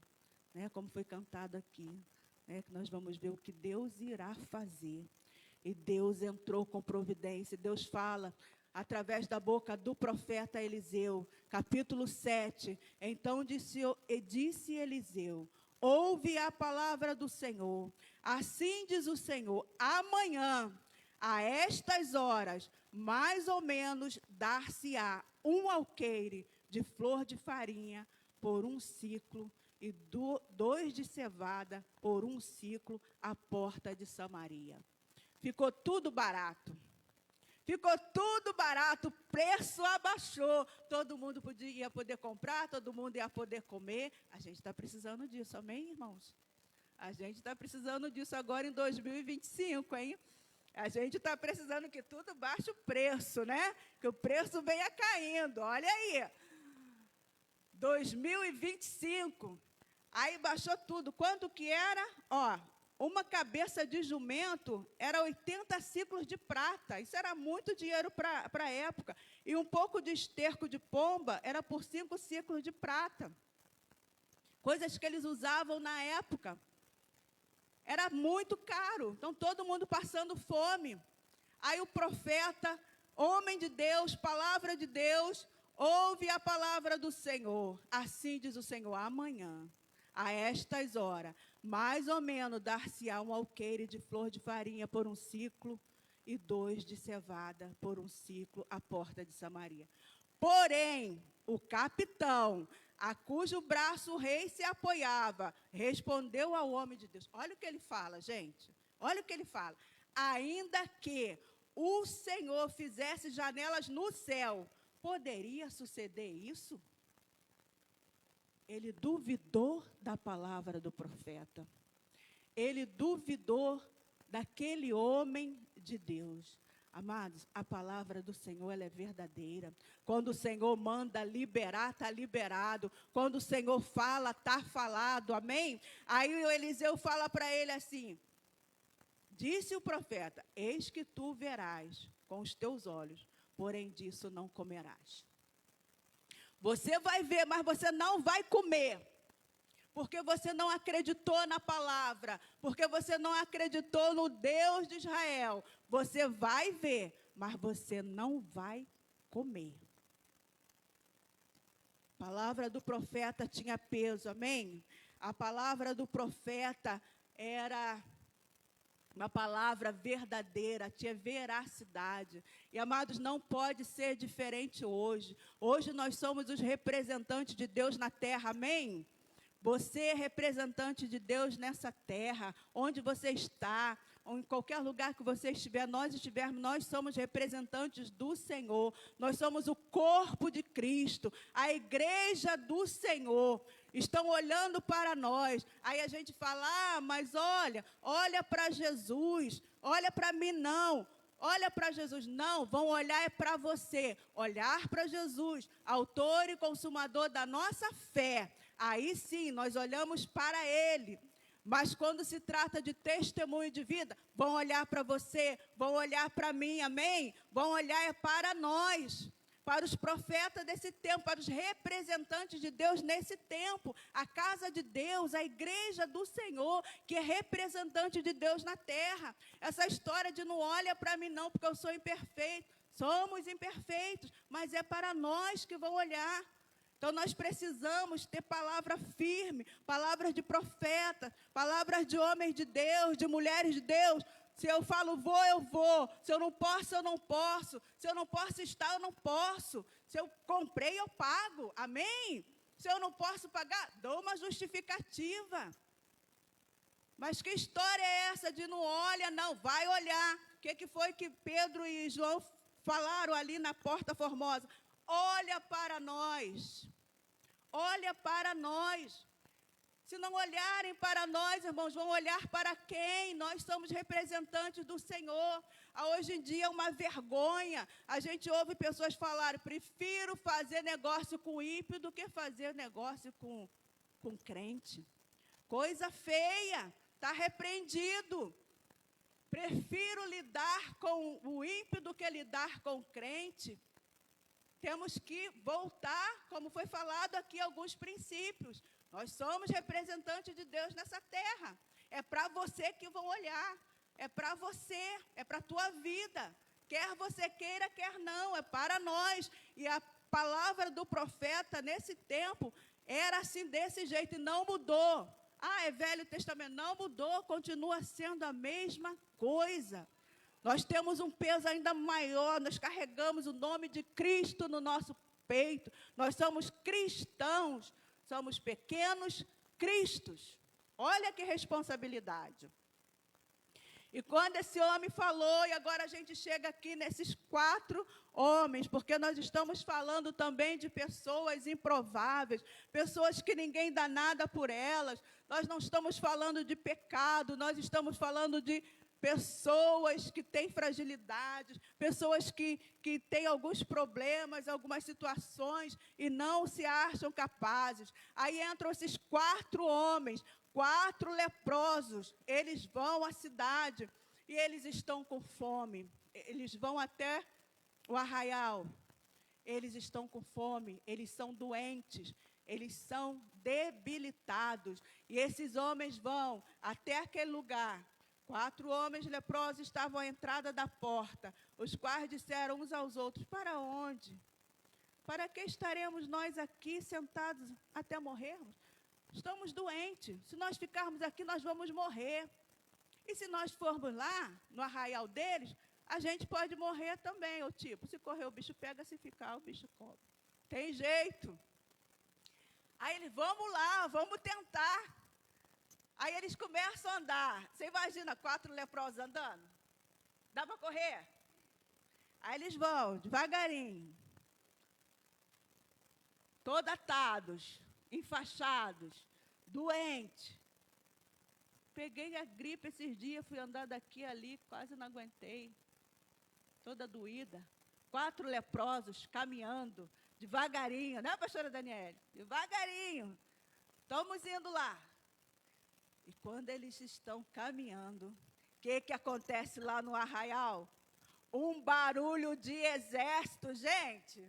né, como foi cantado aqui, né, que nós vamos ver o que Deus irá fazer. E Deus entrou com providência. Deus fala através da boca do profeta Eliseu, capítulo 7. Então disse Eliseu: ouve a palavra do Senhor. Assim diz o Senhor: amanhã, a estas horas, mais ou menos, dar-se-á um alqueire de flor de farinha por um ciclo e 2 de cevada por um ciclo à porta de Samaria. Ficou tudo barato. Ficou tudo barato, o preço abaixou. Todo mundo ia poder comprar, todo mundo ia poder comer. A gente está precisando disso, amém, irmãos? A gente está precisando disso agora em 2025, hein? A gente está precisando que tudo baixe o preço, né? Que o preço venha caindo, olha aí. 2025, aí baixou tudo. Quanto que era? Ó, uma cabeça de jumento era 80 ciclos de prata. Isso era muito dinheiro para a época. E um pouco de esterco de pomba era por 5 ciclos de prata. Coisas que eles usavam na época. Era muito caro. Então, todo mundo passando fome. Aí o profeta, homem de Deus, palavra de Deus, ouve a palavra do Senhor. Assim diz o Senhor: amanhã, a estas horas, mais ou menos, dar-se-á um alqueire de flor de farinha por um ciclo e 2 de cevada por um ciclo à porta de Samaria. Porém, o capitão, a cujo braço o rei se apoiava, respondeu ao homem de Deus. Olha o que ele fala, gente. Olha o que ele fala. Ainda que o Senhor fizesse janelas no céu, poderia suceder isso? Ele duvidou da palavra do profeta. Ele duvidou daquele homem de Deus. Amados, a palavra do Senhor, ela é verdadeira. Quando o Senhor manda liberar, está liberado. Quando o Senhor fala, está falado, amém? Aí o Eliseu fala para ele assim, disse o profeta, eis que tu verás com os teus olhos, porém disso não comerás. Você vai ver, mas você não vai comer. Porque você não acreditou na palavra, porque você não acreditou no Deus de Israel. Você vai ver, mas você não vai comer. A palavra do profeta tinha peso, amém? A palavra do profeta era uma palavra verdadeira, tinha veracidade. E, amados, não pode ser diferente hoje. Hoje nós somos os representantes de Deus na terra, amém? Você é representante de Deus nessa terra, onde você está, ou em qualquer lugar que você estiver, nós somos representantes do Senhor. Nós somos o corpo de Cristo, a igreja do Senhor. Estão olhando para nós. Aí a gente fala, mas olha para Jesus, olha para mim não. Olha para Jesus, não, vão olhar é para você. Olhar para Jesus, autor e consumador da nossa fé. Aí sim, nós olhamos para Ele. Mas quando se trata de testemunho de vida, vão olhar para você, vão olhar para mim, amém? Vão olhar é para nós, para os profetas desse tempo, para os representantes de Deus nesse tempo. A casa de Deus, a igreja do Senhor, que é representante de Deus na terra. Essa história de não olha para mim não, porque eu sou imperfeito. Somos imperfeitos, mas é para nós que vão olhar. Então, nós precisamos ter palavra firme, palavras de profeta, palavras de homens de Deus, de mulheres de Deus. Se eu falo vou, eu vou. Se eu não posso, eu não posso. Se eu não posso estar, eu não posso. Se eu comprei, eu pago. Amém? Se eu não posso pagar, dou uma justificativa. Mas que história é essa de não olha, não, vai olhar. O que foi que Pedro e João falaram ali na Porta Formosa? Olha para nós. Olha para nós. Se não olharem para nós, irmãos, vão olhar para quem? Nós somos representantes do Senhor. Hoje em dia é uma vergonha. A gente ouve pessoas falarem, prefiro fazer negócio com ímpio do que fazer negócio com crente. Coisa feia, está repreendido. Prefiro lidar com o ímpio do que lidar com o crente. Temos que voltar, como foi falado aqui, alguns princípios. Nós somos representantes de Deus nessa terra. É para você que vão olhar. É para você, é para a tua vida. Quer você queira, quer não, é para nós. E a palavra do profeta nesse tempo era assim, desse jeito, e não mudou. É Velho Testamento, não mudou, continua sendo a mesma coisa. Nós temos um peso ainda maior, nós carregamos o nome de Cristo no nosso peito. Nós somos cristãos, somos pequenos cristos. Olha que responsabilidade. E quando esse homem falou, e agora a gente chega aqui nesses 4 homens, porque nós estamos falando também de pessoas improváveis, pessoas que ninguém dá nada por elas. Nós não estamos falando de pecado, nós estamos falando de pessoas que têm fragilidades, pessoas que têm alguns problemas, algumas situações e não se acham capazes. Aí entram esses 4 homens, 4 leprosos, eles vão à cidade e eles estão com fome. Eles vão até o arraial, eles estão com fome, eles são doentes, eles são debilitados. E esses homens vão até aquele lugar. 4 homens leprosos estavam à entrada da porta, os quais disseram uns aos outros, para onde? Para que estaremos nós aqui sentados até morrermos? Estamos doentes, se nós ficarmos aqui, nós vamos morrer. E se nós formos lá, no arraial deles, a gente pode morrer também, ou tipo, se correr o bicho pega, se ficar o bicho come. Tem jeito. Aí eles, vamos lá, vamos tentar. Aí eles começam a andar. Você imagina 4 leprosos andando? Dá para correr? Aí eles vão, devagarinho. Todos atados, enfaixados, doentes. Peguei a gripe esses dias, fui andar daqui e ali, quase não aguentei. toda doída. 4 leprosos caminhando, devagarinho, né, pastora Daniele? Devagarinho. Estamos indo lá. E quando eles estão caminhando, o que acontece lá no arraial? Um barulho de exército, gente.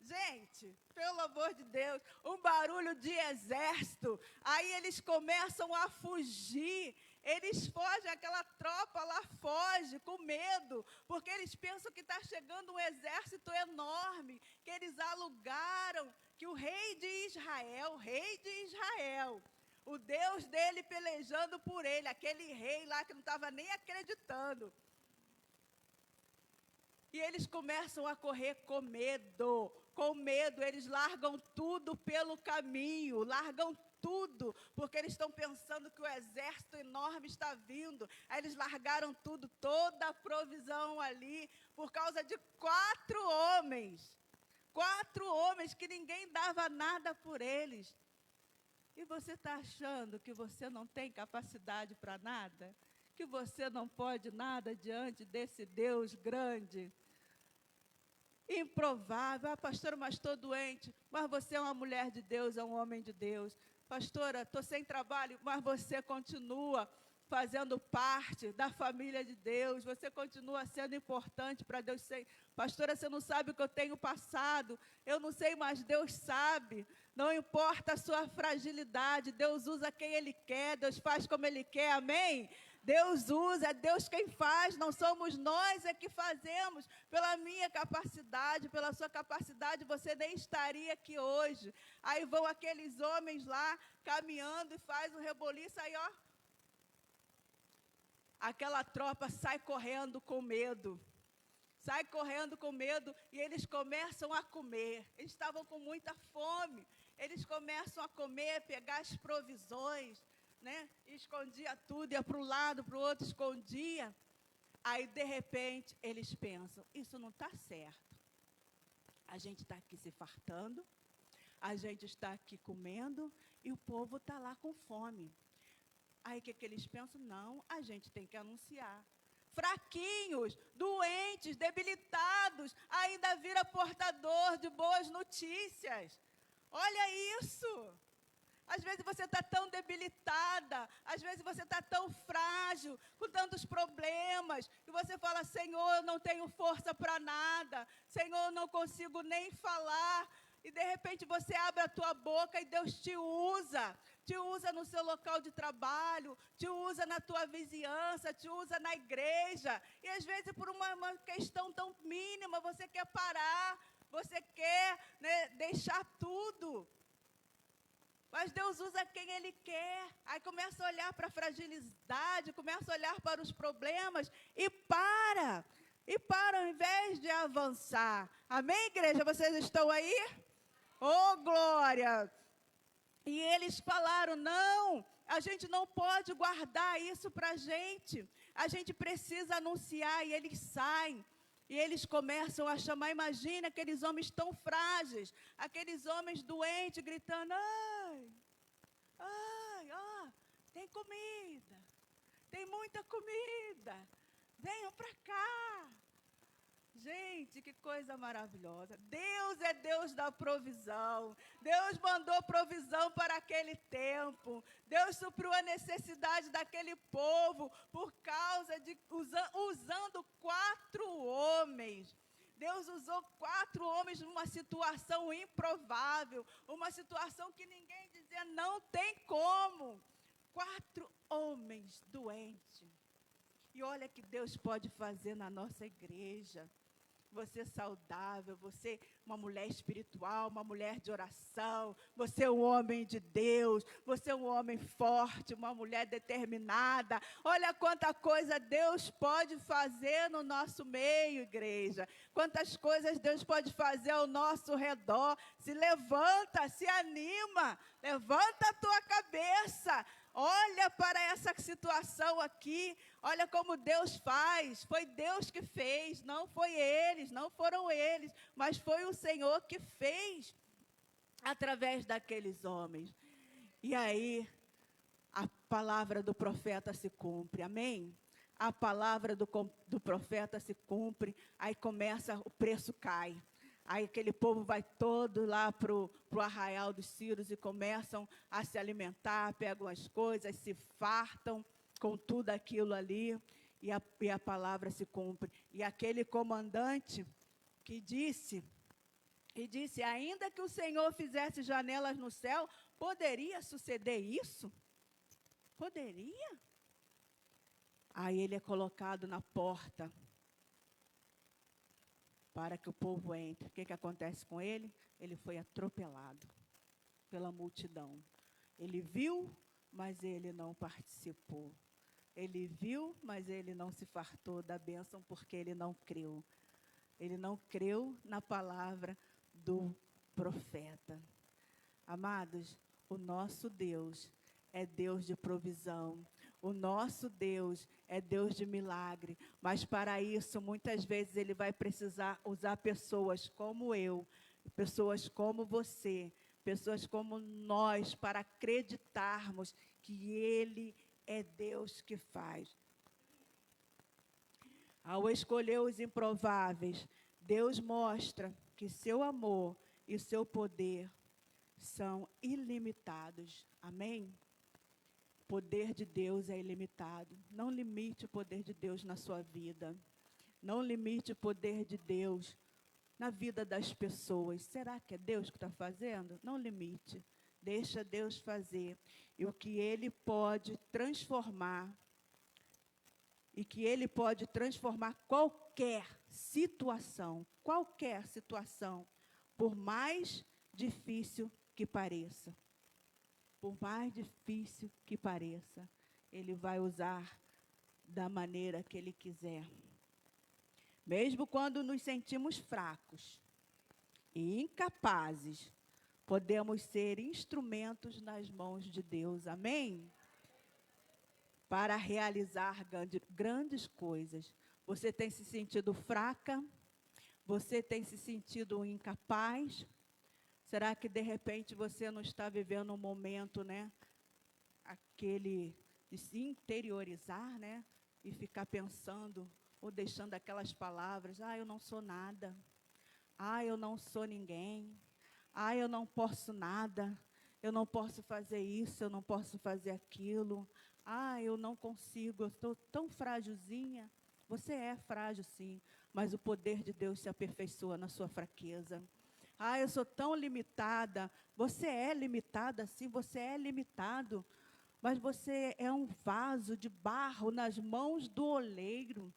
Gente, pelo amor de Deus, um barulho de exército. Aí eles começam a fugir. Eles fogem, aquela tropa lá foge com medo, porque eles pensam que está chegando um exército enorme, que eles alugaram, que o rei de Israel, o Deus dele pelejando por ele, aquele rei lá que não estava nem acreditando. E eles começam a correr com medo, eles largam tudo pelo caminho, tudo, porque eles estão pensando que o exército enorme está vindo. Aí eles largaram tudo, toda a provisão ali, por causa de 4 homens. 4 homens que ninguém dava nada por eles. E você está achando que você não tem capacidade para nada? Que você não pode nada diante desse Deus grande? Improvável. Ah, pastora, mas estou doente. Mas você é uma mulher de Deus, é um homem de Deus. Pastora, estou sem trabalho, mas você continua fazendo parte da família de Deus, você continua sendo importante para Deus. Pastora, você não sabe o que eu tenho passado, eu não sei, mas Deus sabe. Não importa a sua fragilidade, Deus usa quem Ele quer, Deus faz como Ele quer, amém? Deus usa, é Deus quem faz, não somos nós que fazemos. Pela minha capacidade, pela sua capacidade, você nem estaria aqui hoje. Aí vão aqueles homens lá, caminhando e faz um reboliço, aí ó, aquela tropa sai correndo com medo. Sai correndo com medo e eles começam a comer. Eles estavam com muita fome. Eles começam a comer, pegar as provisões, né? Escondia tudo, ia para um lado, para o outro, escondia. Aí, de repente, eles pensam, isso não está certo. A gente está aqui se fartando, a gente está aqui comendo e o povo está lá com fome. Aí, o que eles pensam? Não, a gente tem que anunciar. Fraquinhos, doentes, debilitados, ainda vira portador de boas notícias. Olha isso! Às vezes você está tão debilitada, às vezes você está tão frágil, com tantos problemas, que você fala, Senhor, eu não tenho força para nada, Senhor, eu não consigo nem falar. E de repente você abre a tua boca e Deus te usa no seu local de trabalho, te usa na tua vizinhança, te usa na igreja. E às vezes por uma questão tão mínima, você quer parar, você quer, né, deixar tudo. Mas Deus usa quem Ele quer. Aí começa a olhar para a fragilidade, começa a olhar para os problemas e para. E para ao invés de avançar. Amém, igreja? Vocês estão aí? Oh, glória! E eles falaram, não, a gente não pode guardar isso para a gente precisa anunciar, e eles saem, e eles começam a chamar, imagina aqueles homens tão frágeis, aqueles homens doentes, gritando, ó, tem comida, tem muita comida, venham para cá. Gente, que coisa maravilhosa. Deus é Deus da provisão. Deus mandou provisão para aquele tempo. Deus supriu a necessidade daquele povo por causa de usando 4 homens. Deus usou 4 homens numa situação improvável, uma situação que ninguém dizia, não tem como. 4 homens doentes. E olha que Deus pode fazer na nossa igreja. Você saudável, você uma mulher espiritual, uma mulher de oração, você é um homem de Deus, você é um homem forte, uma mulher determinada. Olha quanta coisa Deus pode fazer no nosso meio, igreja. Quantas coisas Deus pode fazer ao nosso redor. Se levanta, se anima, levanta a tua cabeça. Olha para essa situação aqui, olha como Deus faz, foi Deus que fez, não foi eles, não foram eles, mas foi o Senhor que fez através daqueles homens. E aí, a palavra do profeta se cumpre, amém? a palavra do profeta se cumpre, aí começa, o preço cai. Aí aquele povo vai todo lá para o arraial dos Círios e começam a se alimentar, pegam as coisas, se fartam com tudo aquilo ali, e a palavra se cumpre. E aquele comandante que disse, ainda que o Senhor fizesse janelas no céu, poderia suceder isso? Poderia? Aí ele é colocado na porta para que o povo entre. O que acontece com ele? Ele foi atropelado pela multidão. Ele viu, mas ele não participou. Ele viu, mas ele não se fartou da bênção, porque ele não creu. Ele não creu na palavra do profeta. Amados, o nosso Deus é Deus de provisão. O nosso Deus é Deus de milagre, mas para isso, muitas vezes, Ele vai precisar usar pessoas como eu, pessoas como você, pessoas como nós, para acreditarmos que Ele é Deus que faz. Ao escolher os improváveis, Deus mostra que seu amor e seu poder são ilimitados. Amém? O poder de Deus é ilimitado. Não limite o poder de Deus na sua vida. Não limite o poder de Deus na vida das pessoas. Será que é Deus que está fazendo? Não limite. Deixa Deus fazer. E o que Ele pode transformar, e que Ele pode transformar qualquer situação, por mais difícil que pareça. Por mais difícil que pareça, Ele vai usar da maneira que Ele quiser. Mesmo quando nos sentimos fracos e incapazes, podemos ser instrumentos nas mãos de Deus, amém? Para realizar grandes coisas. Você tem se sentido fraca? Você tem se sentido incapaz? Será que, de repente, você não está vivendo um momento, né? Aquele de se interiorizar, né? E ficar pensando, ou deixando aquelas palavras, eu não sou nada. Eu não sou ninguém. Eu não posso nada. Eu não posso fazer isso, eu não posso fazer aquilo. Eu não consigo, eu estou tão frágilzinha. Você é frágil, sim, mas o poder de Deus se aperfeiçoa na sua fraqueza. Eu sou tão limitada. Você é limitada, sim, você é limitado. Mas você é um vaso de barro nas mãos do oleiro.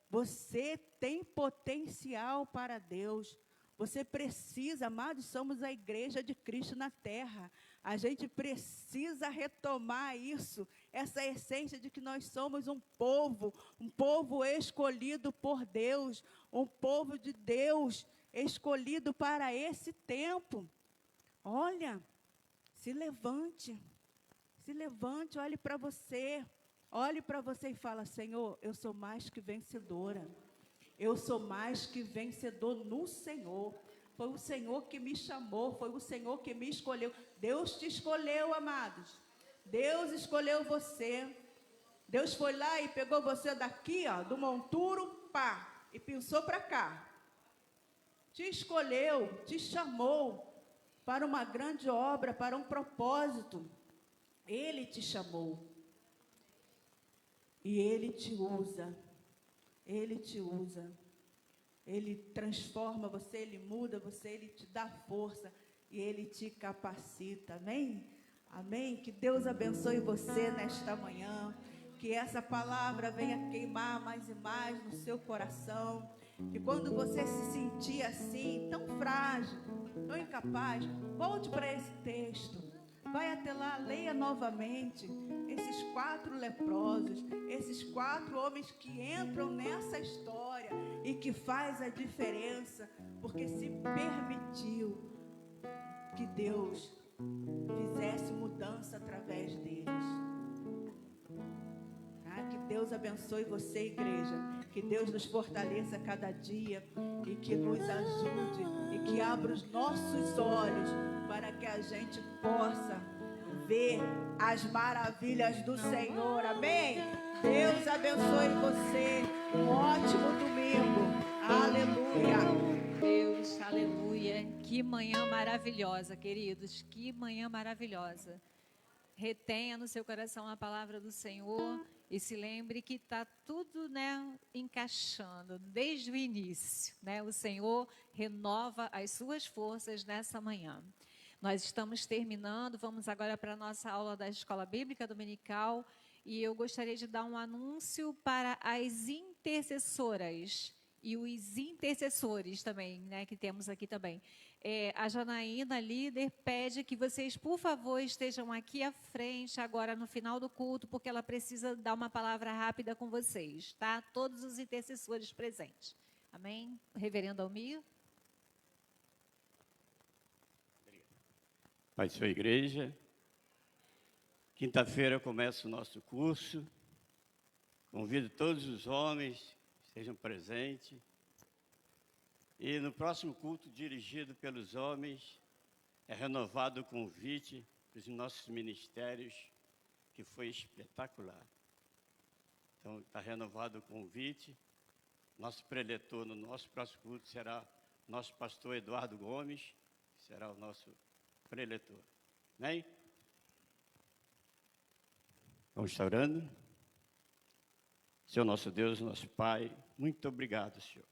Você tem potencial para Deus. Você precisa, amados, somos a igreja de Cristo na terra. A gente precisa retomar isso, essa essência de que nós somos um povo escolhido por Deus, um povo de Deus, escolhido para esse tempo. Olha, se levante, olhe para você e fala: Senhor, eu sou mais que vencedora, eu sou mais que vencedor no Senhor. Foi o Senhor que me chamou, foi o Senhor que me escolheu. Deus te escolheu, amados. Deus escolheu você. Deus foi lá e pegou você daqui, do monturo, e pensou para cá. Te escolheu, te chamou para uma grande obra, para um propósito. Ele te chamou. E Ele te usa. Ele te usa. Ele transforma você, Ele muda você, Ele te dá força e Ele te capacita. Amém? Amém? Que Deus abençoe você nesta manhã. Que essa palavra venha queimar mais e mais no seu coração. Que quando você se sentir assim, tão frágil, tão incapaz, volte para esse texto. Vai até lá, leia novamente esses 4 leprosos, esses 4 homens que entram nessa história e que faz a diferença, porque se permitiu que Deus fizesse mudança através deles. Que Deus abençoe você, igreja. Que Deus nos fortaleça a cada dia e que nos ajude e que abra os nossos olhos para que a gente possa ver as maravilhas do Senhor. Amém? Deus abençoe você. Um ótimo domingo. Aleluia. Deus, aleluia. Que manhã maravilhosa, queridos. Que manhã maravilhosa. Retenha no seu coração a palavra do Senhor e se lembre que está tudo, né, encaixando desde o início, né? O Senhor renova as suas forças nessa manhã. Nós estamos terminando, vamos agora para a nossa aula da Escola Bíblica Dominical e eu gostaria de dar um anúncio para as intercessoras e os intercessores também, né, que temos aqui também. A Janaína, líder, pede que vocês, por favor, estejam aqui à frente agora no final do culto, porque ela precisa dar uma palavra rápida com vocês, tá? Todos os intercessores presentes. Amém? Reverendo Almir. Pai, sua igreja. Quinta-feira começa o nosso curso. Convido todos os homens que estejam presentes. E no próximo culto, dirigido pelos homens, é renovado o convite para os nossos ministérios, que foi espetacular. Então, está renovado o convite. Nosso preletor no nosso próximo culto será nosso pastor Eduardo Gomes, que será o nosso preletor. Amém? Vamos estar orando. Senhor nosso Deus, nosso Pai, muito obrigado, Senhor,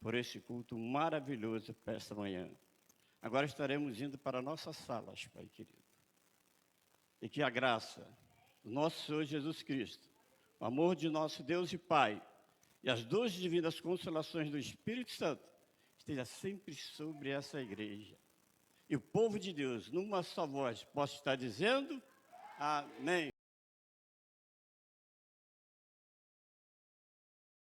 por esse culto maravilhoso para esta manhã. Agora estaremos indo para nossas salas, Pai querido. E que a graça do nosso Senhor Jesus Cristo, o amor de nosso Deus e Pai, e as duas divinas consolações do Espírito Santo, esteja sempre sobre essa igreja. E o povo de Deus, numa só voz, possa estar dizendo: amém.